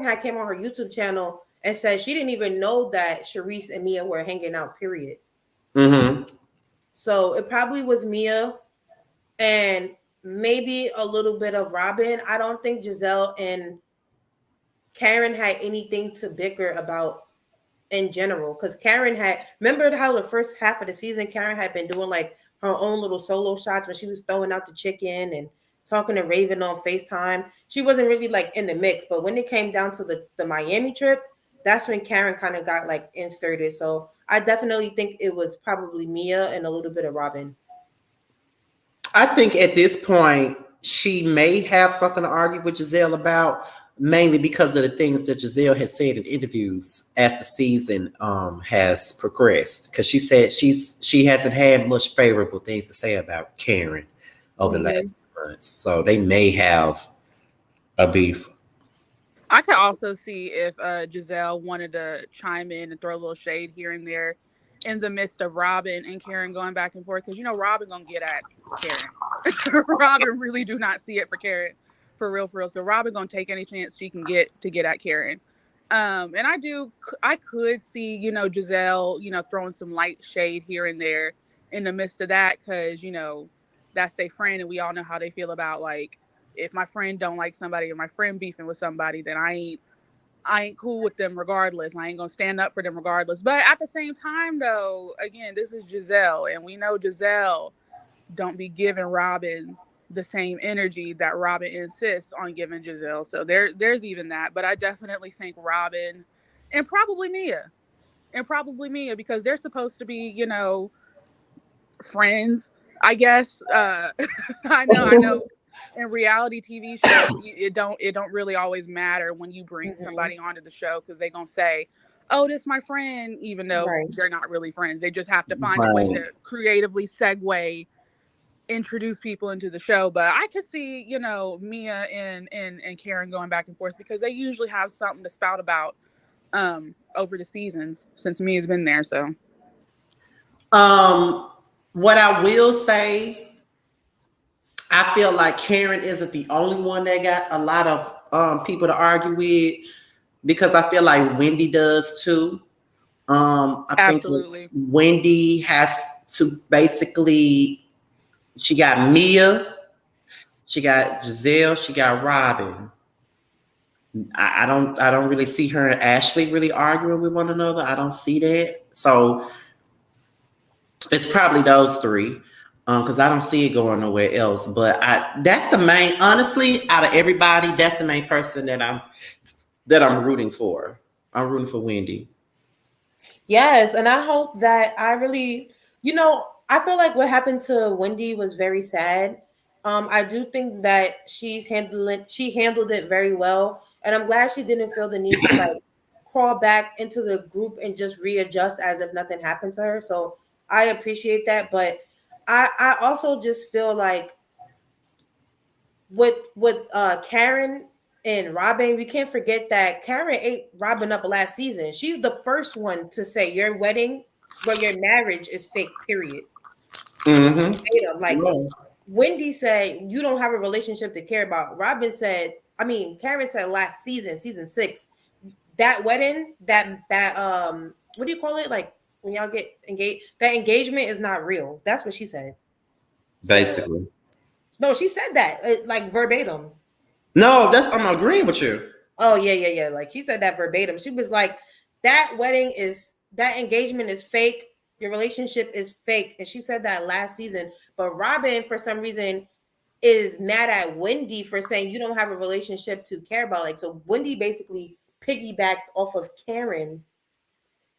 had came on her YouTube channel and said she didn't even know that Sharice and Mia were hanging out, period. Mm-hmm. So it probably was Mia and maybe a little bit of Robin. I don't think Giselle and Karen had anything to bicker about in general, because Karen remember how the first half of the season Karen had been doing like her own little solo shots when she was throwing out the chicken and talking to Raven on FaceTime. She wasn't really like in the mix, but when it came down to the Miami trip, that's when Karen kind of got like inserted. So I definitely think it was probably Mia and a little bit of Robin. I think at this point she may have something to argue with Giselle about, mainly because of the things that Giselle has said in interviews as the season has progressed. Because she said she hasn't had much favorable things to say about Karen over the last months. So they may have a beef. I could also see if Giselle wanted to chime in and throw a little shade here and there in the midst of Robin and Karen going back and forth, because Robin gonna get at Karen. Robin really do not see it for Karen, for real. So Robin gonna take any chance she can get to get at Karen. And I could see Giselle throwing some light shade here and there in the midst of that, because that's their friend, and we all know how they feel about, like, if my friend don't like somebody or my friend beefing with somebody, then I ain't cool with them regardless. I ain't gonna stand up for them regardless. But at the same time, though, again, this is Giselle, and we know Giselle don't be giving Robin the same energy that Robin insists on giving Giselle. So there's even that. But I definitely think Robin and probably Mia, because they're supposed to be, friends, I guess. I know. In reality TV shows, it don't really always matter when you bring somebody onto the show, because they gonna say, oh, this is my friend, even though they're not really friends. They just have to find a way to creatively segue introduce people into the show. But I could see, you know, Mia and Karen going back and forth because they usually have something to spout about over the seasons since Mia's been there. So what I will say, I feel like Karen isn't the only one that got a lot of people to argue with, because I feel like Wendy does too. I think absolutely. Wendy has to basically, she got Mia, she got Giselle, she got Robin. I don't really see her and Ashley really arguing with one another. I don't see that. So it's probably those three. Because I don't see it going nowhere else. But that's the main, honestly, out of everybody, that's the main person that I'm rooting for. I'm rooting for Wendy. Yes, and I hope that I really, I feel like what happened to Wendy was very sad. I do think that she handled it very well, and I'm glad she didn't feel the need to like crawl back into the group and just readjust as if nothing happened to her. So I appreciate that, but I also just feel like with Karen and Robin, we can't forget that Karen ate Robin up last season. She's the first one to say your wedding, your marriage is fake, period. Mm-hmm. Like Wendy said, you don't have a relationship to care about. Karen said last season, season 6, that wedding, that what do you call it? Like when y'all get engaged, that engagement is not real. That's what she said. Basically. No, she said that like verbatim. No, I'm agreeing with you. Oh yeah. Like she said that verbatim. She was like, that engagement is fake. Your relationship is fake. And she said that last season. But Robin, for some reason, is mad at Wendy for saying you don't have a relationship to care about. Like, so Wendy basically piggybacked off of Karen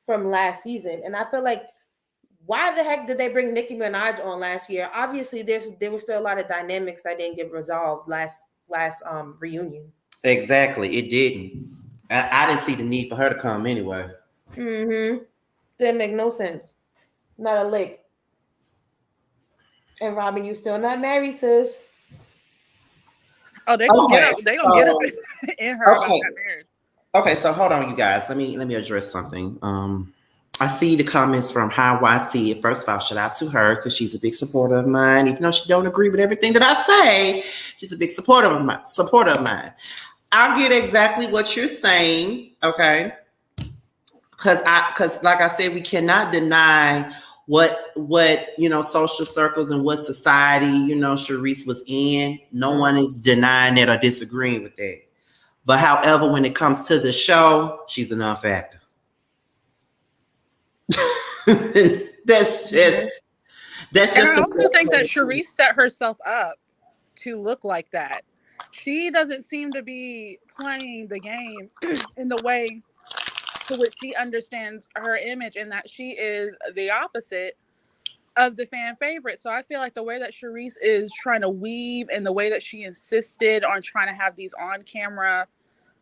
from last season. And I feel like, why the heck did they bring Nicki Minaj on last year? Obviously, there was still a lot of dynamics that didn't get resolved last reunion. Exactly, it didn't. I didn't see the need for her to come anyway. Didn't make no sense. Not a lick. And Robin, you still not married, sis. Oh, they gonna get up in her about that marriage. Okay, so hold on, you guys. Let me address something. I see the comments from How I See It. First of all, shout out to her because she's a big supporter of mine. Even though she don't agree with everything that I say, she's a big supporter of mine. I get exactly what you're saying, okay? Because like I said, we cannot deny what social circles and what society Sharice was in. No one is denying that or disagreeing with that. But however, when it comes to the show, she's a non-factor. That's just. And I also think that Sharice set herself up to look like that. She doesn't seem to be playing the game in the way to which she understands her image, and that she is the opposite of the fan favorite. So I feel like the way that Sharice is trying to weave and the way that she insisted on trying to have these on-camera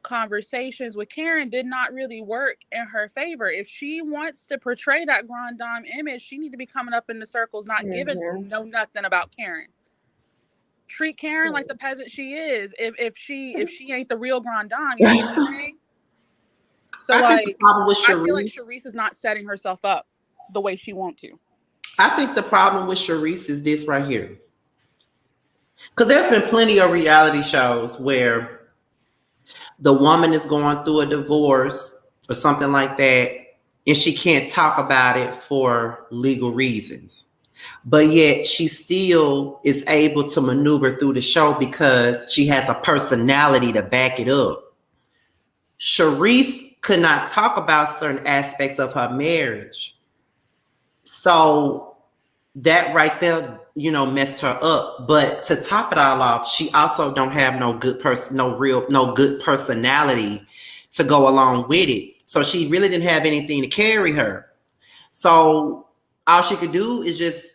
conversations with Karen did not really work in her favor. If she wants to portray that grand dame image, she need to be coming up in the circles, not giving nothing about Karen. Treat Karen like the peasant she is. If she ain't the real grand dame, you know what I'm saying? So I feel like Sharice is not setting herself up the way she wants to. I think the problem with Sharice is this right here. Because there's been plenty of reality shows where the woman is going through a divorce or something like that, and she can't talk about it for legal reasons. But yet she still is able to maneuver through the show because she has a personality to back it up. Sharice could not talk about certain aspects of her marriage. So that right there, messed her up. But to top it all off, she also don't have no good personality to go along with it. So she really didn't have anything to carry her. So all she could do is just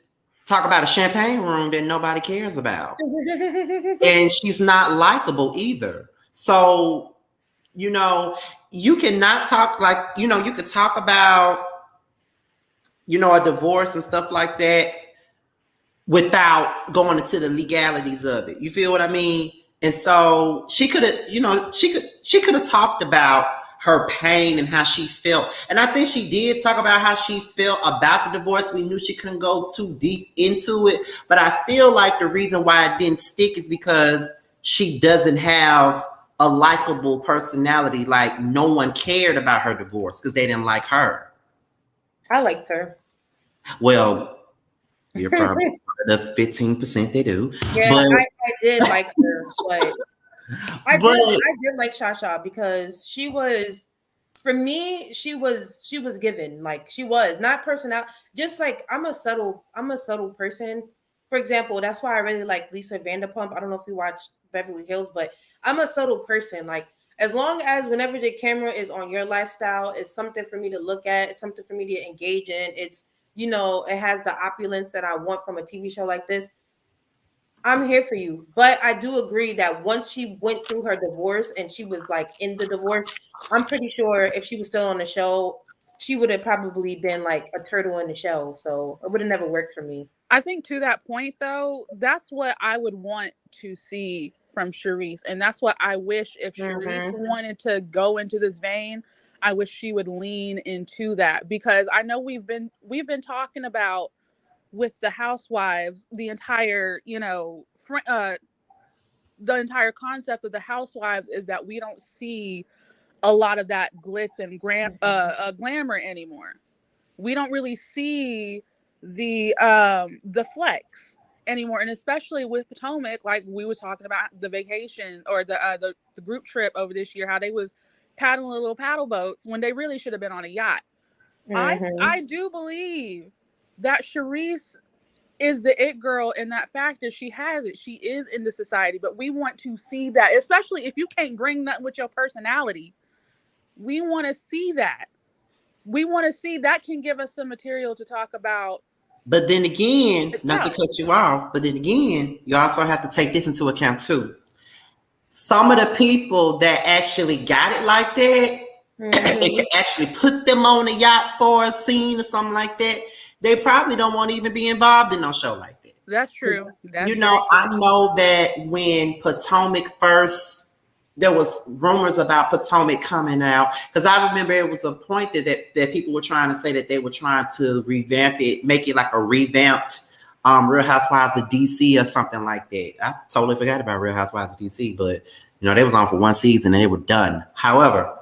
talk about a champagne room that nobody cares about. And she's not likable either. So, you cannot talk like, you could talk about, a divorce and stuff like that. without going into the legalities of it. You feel what I mean? And so she could have, she could have talked about her pain and how she felt. And I think she did talk about how she felt about the divorce. We knew she couldn't go too deep into it, but I feel like the reason why it didn't stick is because she doesn't have a likable personality. Like no one cared about her divorce because they didn't like her. I liked her. Well, you're probably the 15% they do. Yeah, but I did like her, but I did like Shasha because she was, for me, she was given, like she was not personality. Just like I'm a subtle person. For example, that's why I really like Lisa Vanderpump. I don't know if you watch Beverly Hills, but I'm a subtle person. Like as long as whenever the camera is on your lifestyle, it's something for me to look at. It's something for me to engage in. It's, it has the opulence that I want from a TV show like this. I'm here for you. But I do agree that once she went through her divorce and she was like in the divorce, I'm pretty sure if she was still on the show, she would have probably been like a turtle in the shell. So it would have never worked for me. I think to that point, though, that's what I would want to see from Charisse. And that's what I wish if Charisse wanted to go into this vein, I wish she would lean into that. Because I know we've been talking about with the Housewives, the entire, the entire concept of the Housewives is that we don't see a lot of that glitz and glamour anymore. We don't really see the flex anymore, and especially with Potomac, like we were talking about the vacation or the group trip over this year, how they was paddling little paddle boats when they really should have been on a yacht. I do believe that Charisse is the it girl in that factor. She has it. She is in the society, but we want to see that, especially if you can't bring that with your personality. We want to see that. We want to see that can give us some material to talk about. But then again, itself. Not to cut you off, but then again, you also have to take this into account too. Some of the people that actually got it like that, it could actually put them on a yacht for a scene or something like that. They probably don't want to even be involved in no show like that. That's true. That's I know that when Potomac first, there was rumors about Potomac coming out, because I remember it was a point that people were trying to say that they were trying to revamp it, make it like a revamped Real Housewives of DC or something like that. I totally forgot about Real Housewives of DC, but they was on for one season and they were done. However,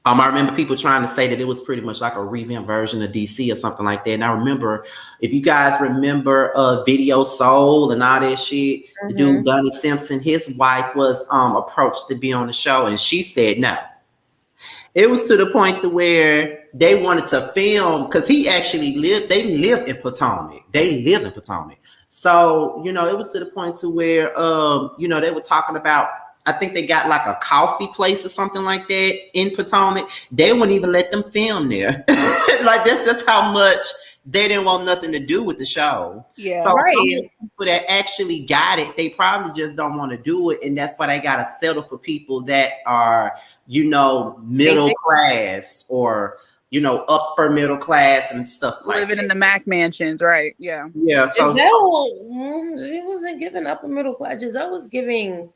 I remember people trying to say that it was pretty much like a revamped version of DC or something like that. And I remember, if you guys remember Video Soul and all that shit, the dude Donnie Simpson, his wife was approached to be on the show and she said no. It was to the point to where they wanted to film, because they live in Potomac. They live in Potomac. So, it was to the point to where, they were talking about, I think they got like a coffee place or something like that in Potomac. They wouldn't even let them film there. Like that's just how much they didn't want nothing to do with the show. Yeah. So some of the people that actually got it, they probably just don't want to do it. And that's why they got to settle for people that are, middle class or, upper middle class and stuff like that. Living in the Mac mansions, right? Yeah. Yeah. So Giselle, she wasn't giving upper middle class. Giselle was giving...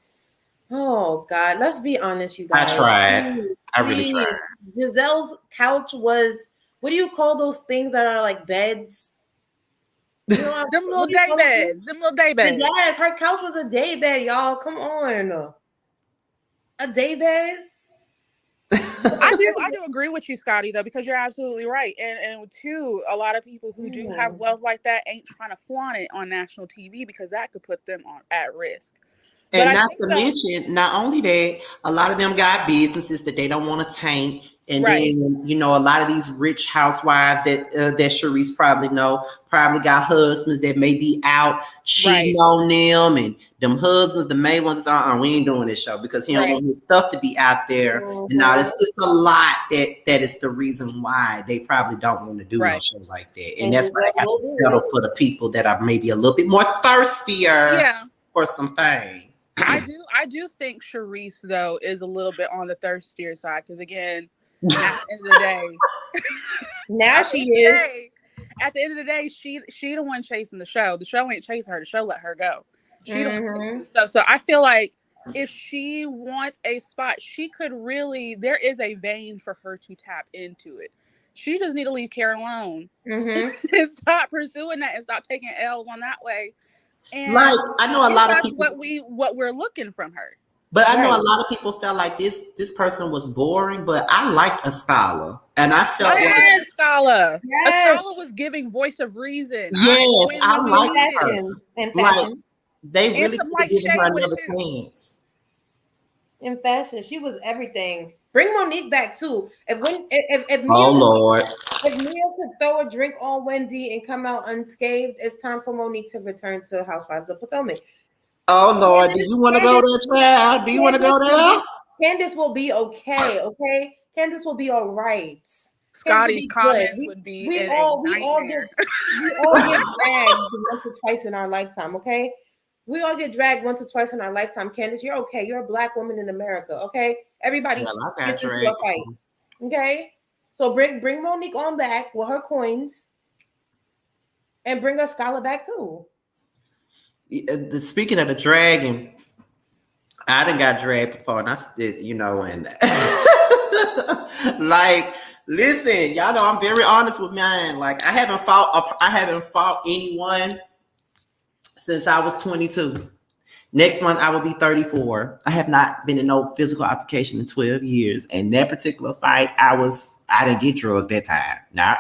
Oh God, let's be honest, you guys. I tried. I really tried. Giselle's couch was, what do you call those things that are like beds? Them little day beds. Yes, her couch was a day bed, y'all. Come on. A day bed? I do agree with you, Scotty, though, because you're absolutely right. And too, a lot of people who do have wealth like that ain't trying to flaunt it on national TV because that could put them at risk. And not to mention, not only that, a lot of them got businesses that they don't want to taint. And then, a lot of these rich housewives that Charisse probably got husbands that may be out cheating on them. And them husbands, the main ones, we ain't doing this show because he don't want his stuff to be out there. And now it's a lot that is the reason why they probably don't want to do no show like that. And that's why they have to settle for the people that are maybe a little bit more thirstier for some fame. I do think Charisse, though, is a little bit on the thirstier side because, again, at the end of the day, now she is. at the end of the day, she the one chasing the show. The show ain't chasing her. The show let her go. She the one chasing the show. So I feel like if she wants a spot, she could really. There is a vein for her to tap into it. She just need to leave Karen alone and stop pursuing that and stop taking L's on that way. And like I know a lot of people what we're looking from her. But I know a lot of people felt like this person was boring, but I liked a scholar. And I felt like Asala. Asala was giving voice of reason. Yes, I liked her. And like they really could have given her another chance. In fashion, she was everything. Bring Monique back too. If Lord. If Mia could throw a drink on Wendy and come out unscathed, it's time for Monique to return to Housewives of Potomac. Oh Lord, do you want to go there, child? Do you want to go there? Candace will be okay. Okay, Candace will be all right. Scotty's comments would be we all get dragged once or twice in our lifetime. Okay, we all get dragged once or twice in our lifetime. Candace, you're okay. You're a Black woman in America. Okay, everybody gets into a fight. Okay, so bring Monique on back with her coins, and bring her scholar back too. Speaking of the dragon, I done got dragged before, and I did, and like, listen, y'all know I'm very honest with mine. Like, I haven't fought anyone since I was 22. Next month I will be 34. I have not been in no physical altercation in 12 years, and that particular fight, I didn't get drugged that time. Now,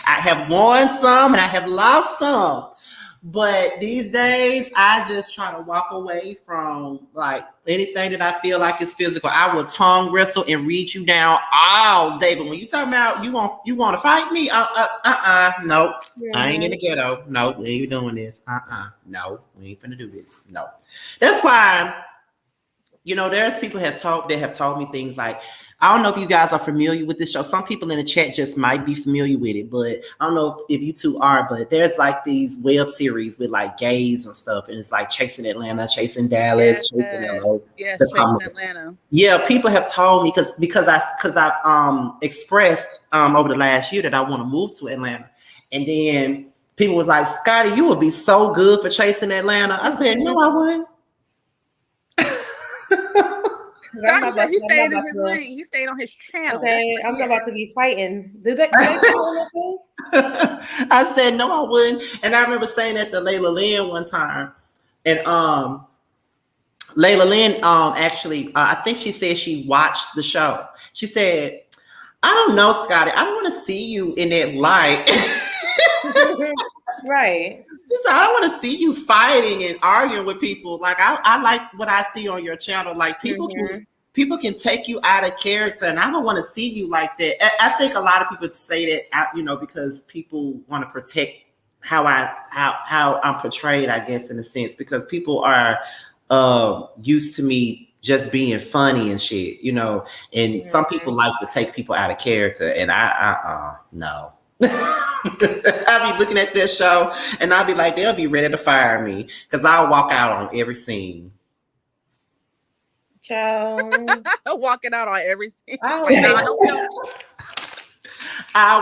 I have won some and I have lost some. But these days, I just try to walk away from like anything that I feel like is physical. I will tongue wrestle and read you down all day. But when you talking about you want to fight me? Nope. I ain't in the ghetto. Nope, we ain't doing this. No, we ain't finna do this. No. That's why, there's people that have told me things like, I don't know if you guys are familiar with this show. Some people in the chat just might be familiar with it, but I don't know if you two are, but there's like these web series with like gays and stuff. And it's like Chasing Atlanta, Chasing Dallas, Chasing LA. Yes, Chasing Atlanta. Yeah, people have told me because I've expressed over the last year that I want to move to Atlanta. And then people was like, Scotty, you would be so good for Chasing Atlanta. I said, no, I wouldn't. Scotty said he stayed in his lane. He stayed on his channel. Okay, I'm about to be fighting. Did they I said no, I wouldn't. And I remember saying that to Layla Lynn one time, and Layla Lynn actually I think she said she watched the show. She said, I don't know, Scotty, I don't want to see you in that light. Right. She said, I don't want to see you fighting and arguing with people. Like I like what I see on your channel. Like people people can take you out of character, and I don't want to see you like that. I think a lot of people say that, because people want to protect how I'm portrayed, I guess, in a sense, because people are used to me just being funny and shit, and some people like to take people out of character, and no. I'll be looking at this show and I'll be like, they'll be ready to fire me because I'll walk out on every scene. Walking out on every scene. I'll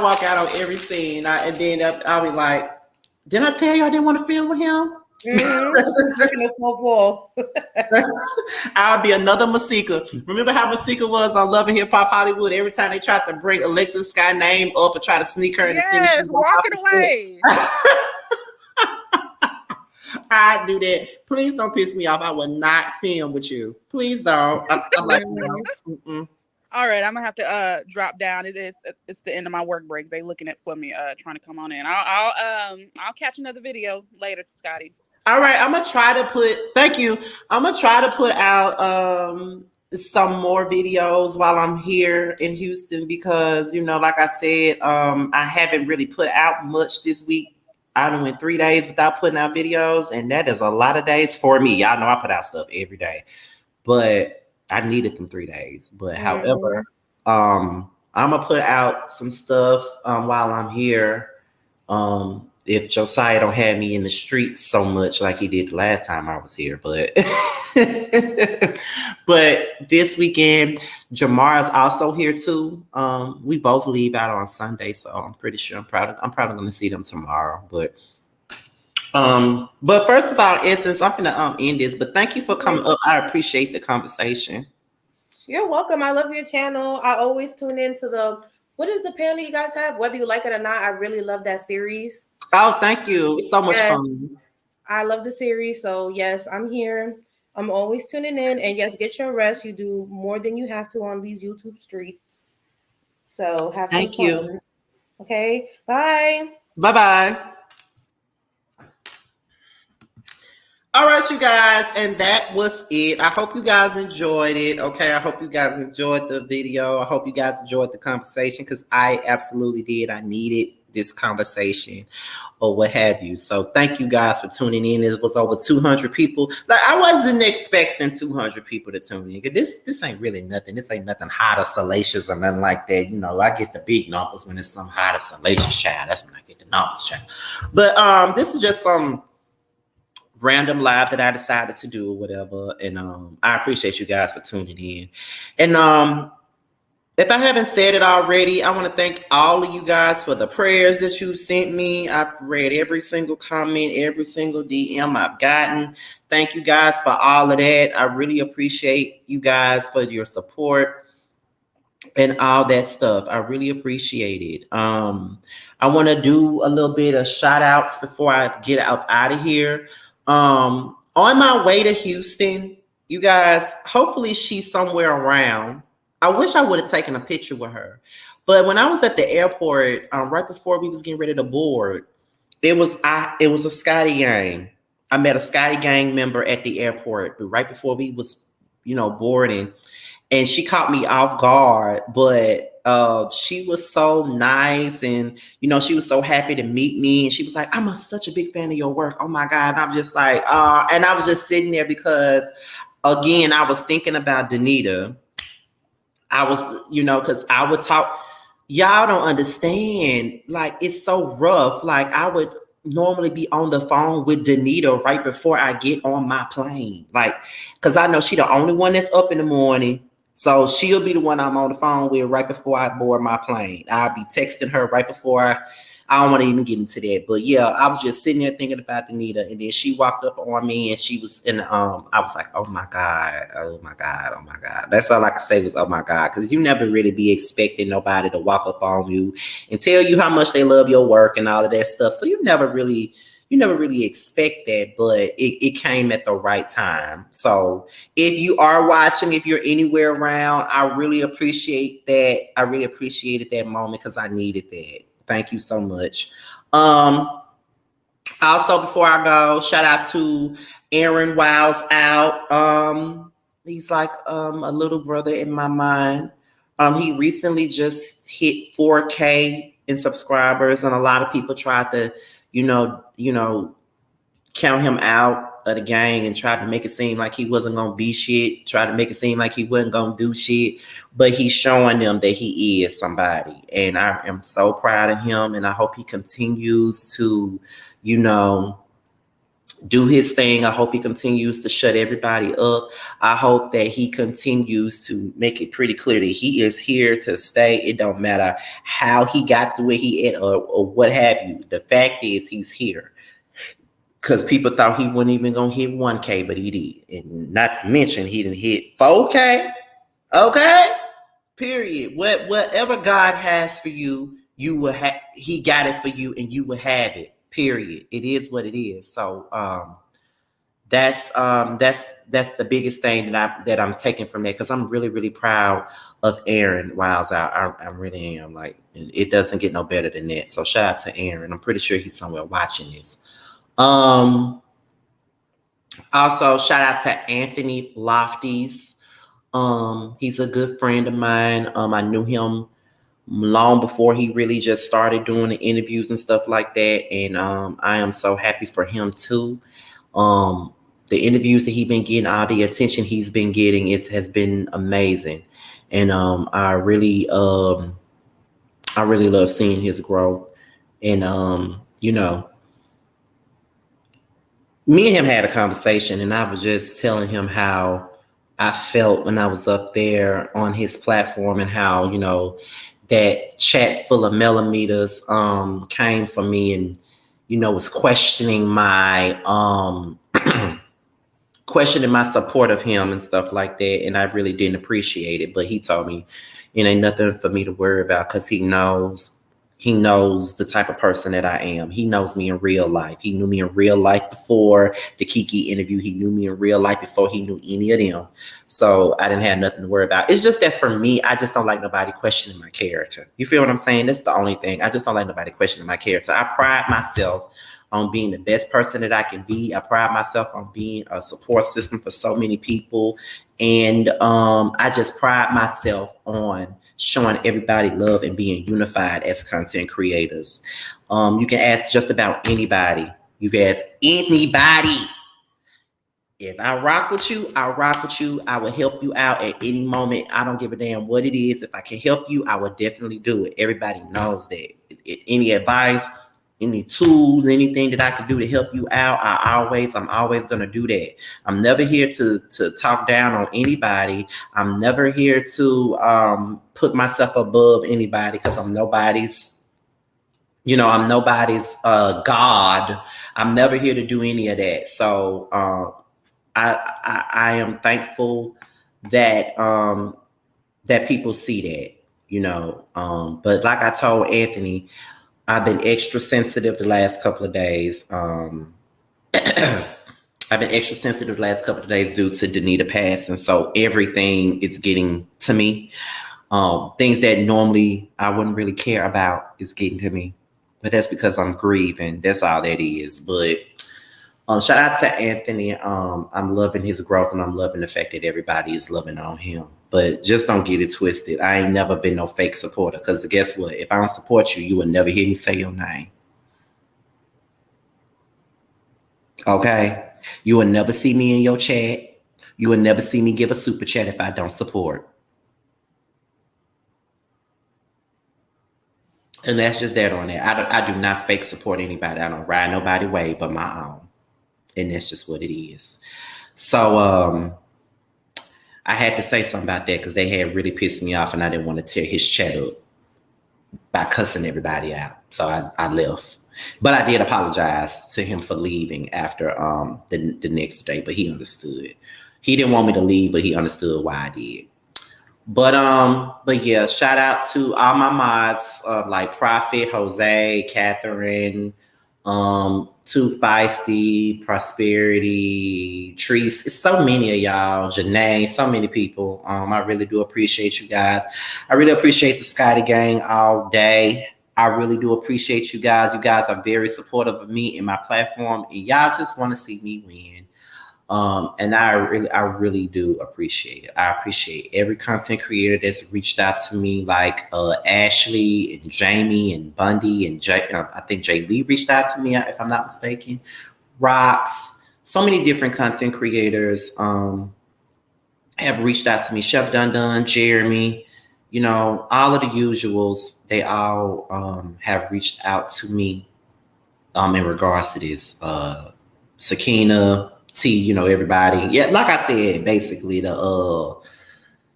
walk out on every scene, and then I'll be like, didn't I tell you I didn't want to film with him? I'll be another Masika. Remember how Masika was on Love and Hip Hop Hollywood? Every time they tried to bring Alexis Sky name up and try to sneak her in the scene. Yes, walking away. I do that. Please don't piss me off. I will not film with you. Please don't. I'm like, no. All right, I'm gonna have to drop down. It's the end of my work break. They looking at for me, trying to come on in. I'll catch another video later, Scotty. All right, I'm gonna try to put. Thank you. I'm gonna try to put out some more videos while I'm here in Houston because like I said, I haven't really put out much this week. I done went 3 days without putting out videos, and that is a lot of days for me. Y'all know I put out stuff every day, but I needed them 3 days. But however, I'm gonna put out some stuff while I'm here. if Josiah don't have me in the streets so much like he did the last time I was here. But but this weekend, Jamar is also here too. We both leave out on Sunday, so I'm pretty sure I'm probably gonna see them tomorrow. But first of all, Essence, I'm gonna end this. But thank you for coming up. I appreciate the conversation. You're welcome. I love your channel. I always tune into what is the panel you guys have? Whether you like it or not, I really love that series. Oh, thank you. It's so much fun. I love the series. So yes, I'm here. I'm always tuning in. And yes, get your rest. You do more than you have to on these YouTube streets. So have some fun. Thank you. Okay. Bye. Bye-bye. All right, you guys, and that was it. I hope you guys enjoyed it. Okay, I hope you guys enjoyed the video. I hope you guys enjoyed the conversation because I absolutely did. I needed this conversation or what have you. So thank you guys for tuning in. It was over 200 people. Like, I wasn't expecting 200 people to tune in. This ain't really nothing. This ain't nothing hot or salacious or nothing like that. You know, I get the big numbers when it's some hot or salacious child. That's when I get the numbers, child. But this is just some random live that I decided to do or whatever. And I appreciate you guys for tuning in. And if I haven't said it already, I want to thank all of you guys for the prayers that you sent me. I've read every single comment, every single DM I've gotten. Thank you guys for all of that. I really appreciate you guys for your support and all that stuff. I really appreciate it. I want to do a little bit of shout outs before I get out of here. On my way to Houston, you guys, hopefully she's somewhere around. I wish I would have taken a picture with her. But when I was at the airport, right before we was getting ready to board, it was a Scotty gang. I met a Scotty gang member at the airport right before we was, boarding. And she caught me off guard, but she was so nice, and she was so happy to meet me. And she was like, "I'm such a big fan of your work. Oh my God!" And I'm just like, and I was just sitting there because, again, I was thinking about Denita. I was, because I would talk. Y'all don't understand. Like, it's so rough. Like, I would normally be on the phone with Denita right before I get on my plane. Like, because I know she the only one that's up in the morning. So she'll be the one I'm on the phone with right before I board my plane. I'll be texting her right before I don't want to even get into that. But yeah, I was just sitting there thinking about Denita, and then she walked up on me and she was in I was like, oh my God, oh my God, oh my God. That's all I could say was, oh my God, because you never really be expecting nobody to walk up on you and tell you how much they love your work and all of that stuff. So you never really expect that, but it came at the right time. So if you are watching, if you're anywhere around, I really appreciate that. I really appreciated that moment because I needed that. Thank you so much. Also, before I go, shout out to Aaron Wiles out. He's like a little brother in my mind. He recently just hit 4K in subscribers, and a lot of people tried to, count him out of the gang and tried to make it seem like he wasn't gonna be shit, tried to make it seem like he wasn't gonna do shit, but he's showing them that he is somebody. And I am so proud of him, and I hope he continues to, do his thing. I hope he continues to shut everybody up. I hope that he continues to make it pretty clear that he is here to stay. It don't matter how he got to where he is or what have you. The fact is he's here. Because people thought he wasn't even going to hit 1K, but he did. And not to mention, he didn't hit 4K. Okay? Period. Whatever God has for you, you will have. He got it for you, and you will have it. Period. It is what it is. So that's the biggest thing that I'm taking from that, because I'm really, really proud of Aaron Wiles out. I really am. Like, it doesn't get no better than that. So shout out to Aaron. I'm pretty sure he's somewhere watching this. Also, shout out to Anthony Lofties. He's a good friend of mine. I knew him long before he really just started doing the interviews and stuff like that. And I am so happy for him too. The interviews that he's been getting, all the attention he's been getting has been amazing. And I really love seeing his growth. And Me and him had a conversation, and I was just telling him how I felt when I was up there on his platform, and how, that chat full of millimeters came from me, and was questioning my questioning my support of him and stuff like that, and I really didn't appreciate it. But he told me it ain't nothing for me to worry about, because he knows the type of person that I am. He knows me in real life. He knew me in real life before the Kiki interview. He knew me in real life before he knew any of them. So I didn't have nothing to worry about. It's just that for me, I just don't like nobody questioning my character. You feel what I'm saying? That's the only thing. I just don't like nobody questioning my character. I pride myself on being the best person that I can be. I pride myself on being a support system for so many people. And I just pride myself on showing everybody love and being unified as content creators. You can ask just about anybody. You can ask anybody. If I rock with you, I'll rock with you. I will help you out at any moment. I don't give a damn what it is. If I can help you, I will definitely do it. Everybody knows that. Any advice, any tools, anything that I can do to help you out, I'm always gonna do that. I'm never here to talk down on anybody. I'm never here to put myself above anybody, because I'm nobody's God. I'm never here to do any of that. So I am thankful that that people see that. But like I told Anthony, I've been extra sensitive the last couple of days. I've been extra sensitive the last couple of days due to Denita passing. So everything is getting to me. Things that normally I wouldn't really care about is getting to me. But that's because I'm grieving. That's all that is. But shout out to Anthony. I'm loving his growth, and I'm loving the fact that everybody is loving on him. But just don't get it twisted. I ain't never been no fake supporter, because guess what? If I don't support you, you will never hear me say your name. Okay? You will never see me in your chat. You will never see me give a super chat if I don't support. And that's just that on that. I do not fake support anybody. I don't ride nobody way but my own. And that's just what it is. So I had to say something about that, because they had really pissed me off, and I didn't want to tear his chat up by cussing everybody out. So I left. But I did apologize to him for leaving after the next day, but he understood. He didn't want me to leave, but he understood why I did. But yeah, shout out to all my mods, like Prophet, Jose, Catherine, Too Feisty, Prosperity, Treese. It's so many of y'all, Janae, so many people. I really do appreciate you guys. I really appreciate the Scotty Gang all day. I really do appreciate you guys. You guys are very supportive of me and my platform, and y'all just want to see me win. And I really do appreciate it. I appreciate every content creator that's reached out to me, like Ashley and Jamie and Bundy and I think Jay Lee reached out to me, if I'm not mistaken. Rocks, so many different content creators have reached out to me. Chef Dun, Jeremy, all of the usuals. They all have reached out to me in regards to this. Sakina, T, everybody. Yeah, like I said, basically all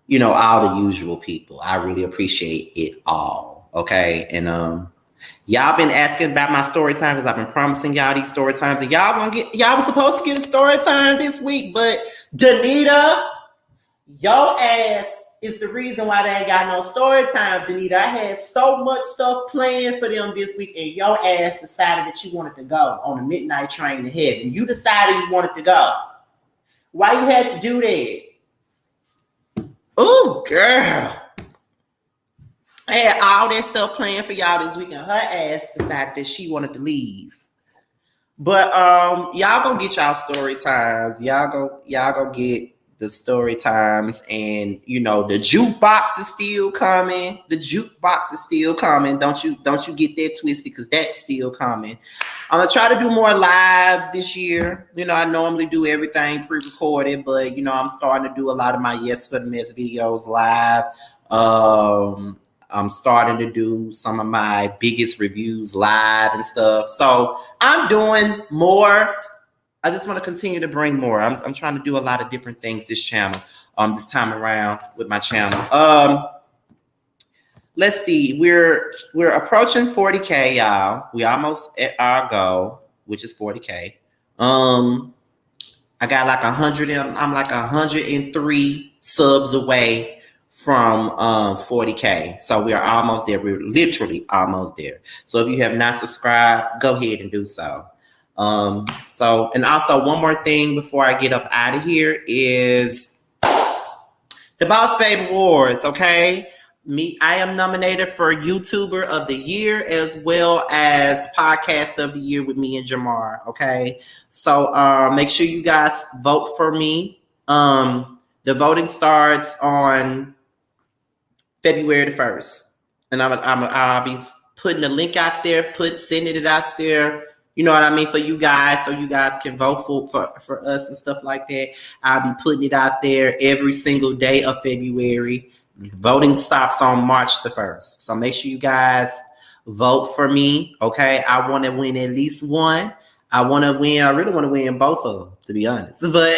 the usual people. I really appreciate it all. Okay. And y'all been asking about my story time, because I've been promising y'all these story times, and y'all was supposed to get a story time this week, but Denita, your ass is the reason why they ain't got no story time, Denita. I had so much stuff planned for them this week, and your ass decided that you wanted to go on a midnight train to heaven. You decided you wanted to go. Why you had to do that? Oh, girl. I had all that stuff planned for y'all this week, and her ass decided that she wanted to leave. But y'all gonna get y'all story times. Y'all go get the story times, and the jukebox is still coming. Don't you get that twisted, because that's still coming. I'm gonna try to do more lives this year. I normally do everything pre-recorded, but I'm starting to do a lot of my Yes for the Mess videos live. I'm starting to do some of my biggest reviews live and stuff. So I'm doing more I just want to continue to bring more. I'm trying to do a lot of different things this channel, this time around with my channel. Let's see, we're approaching 40K, y'all. We almost at our goal, which is 40K. I got like 100, I'm like 103 subs away from 40K. So we are almost there. We're literally almost there. So if you have not subscribed, go ahead and do so. And also one more thing before I get up out of here is the Boss Babe Awards, okay? I am nominated for YouTuber of the Year as well as Podcast of the Year with me and Jamar, okay? So make sure you guys vote for me. The voting starts on February the 1st. And I'll be putting the link out there, sending it out there, you know what I mean, for you guys, so you guys can vote for us and stuff like that. I'll be putting it out there every single day of February. Voting stops on March the 1st. So make sure you guys vote for me, okay? I want to win at least one. I really want to win both of them, to be honest. But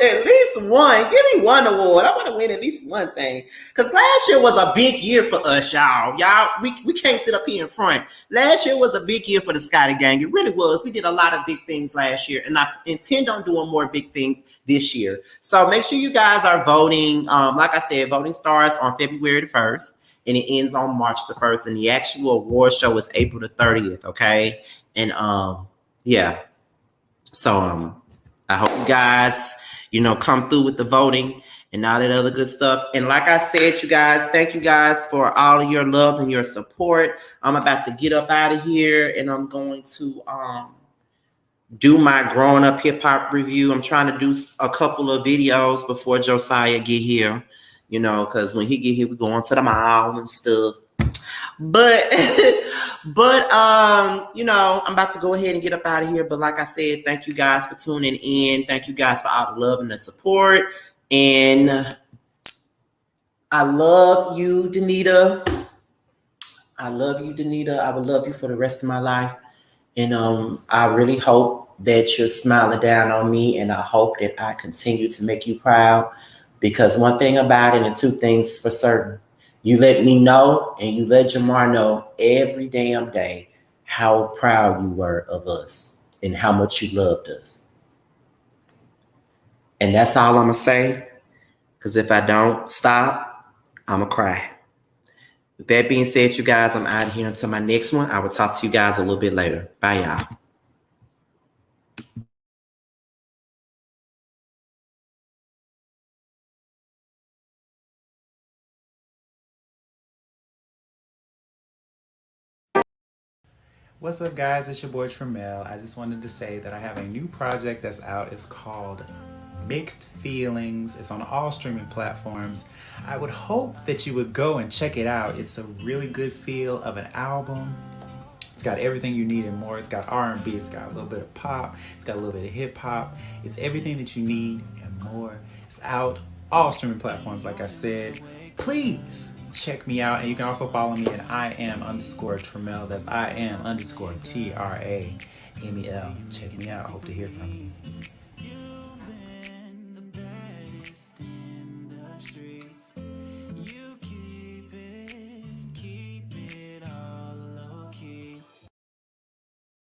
at least one. Give me one award. I want to win at least one thing. Because last year was a big year for us, y'all. We can't sit up here in front. Last year was a big year for the Scotty Gang. It really was. We did a lot of big things last year. And I intend on doing more big things this year. So make sure you guys are voting. Like I said, voting starts on February the 1st. And it ends on March the 1st. And the actual award show is April the 30th, okay? And yeah. So I hope you guys, come through with the voting and all that other good stuff. And like I said, you guys, thank you guys for all of your love and your support. I'm about to get up out of here and I'm going to do my growing up hip hop review. I'm trying to do a couple of videos before Josiah get here, because when he get here, we go on to the mall and stuff. But I'm about to go ahead and get up out of here. But like I said, thank you guys for tuning in. Thank you guys for all the love and the support. And I love you, Denita. I love you, Denita. I will love you for the rest of my life. And I really hope that you're smiling down on me. And I hope that I continue to make you proud. Because one thing about it and two things for certain. You let me know and you let Jamar know every damn day how proud you were of us and how much you loved us. And that's all I'm going to say. Because if I don't stop, I'm going to cry. With that being said, you guys, I'm out of here until my next one. I will talk to you guys a little bit later. Bye, y'all. What's up, guys? It's your boy Tremel. I just wanted to say that I have a new project that's out. It's called Mixed Feelings. It's on all streaming platforms. I would hope that you would go and check it out. It's a really good feel of an album. It's got everything you need and more. It's got R&B. It's got a little bit of pop. It's got a little bit of hip hop. It's everything that you need and more. It's out all streaming platforms, like I said. Please check me out, and you can also follow me at IAM_Tremel. That's IAM_TRAMEL. Check me out. I hope to hear from you.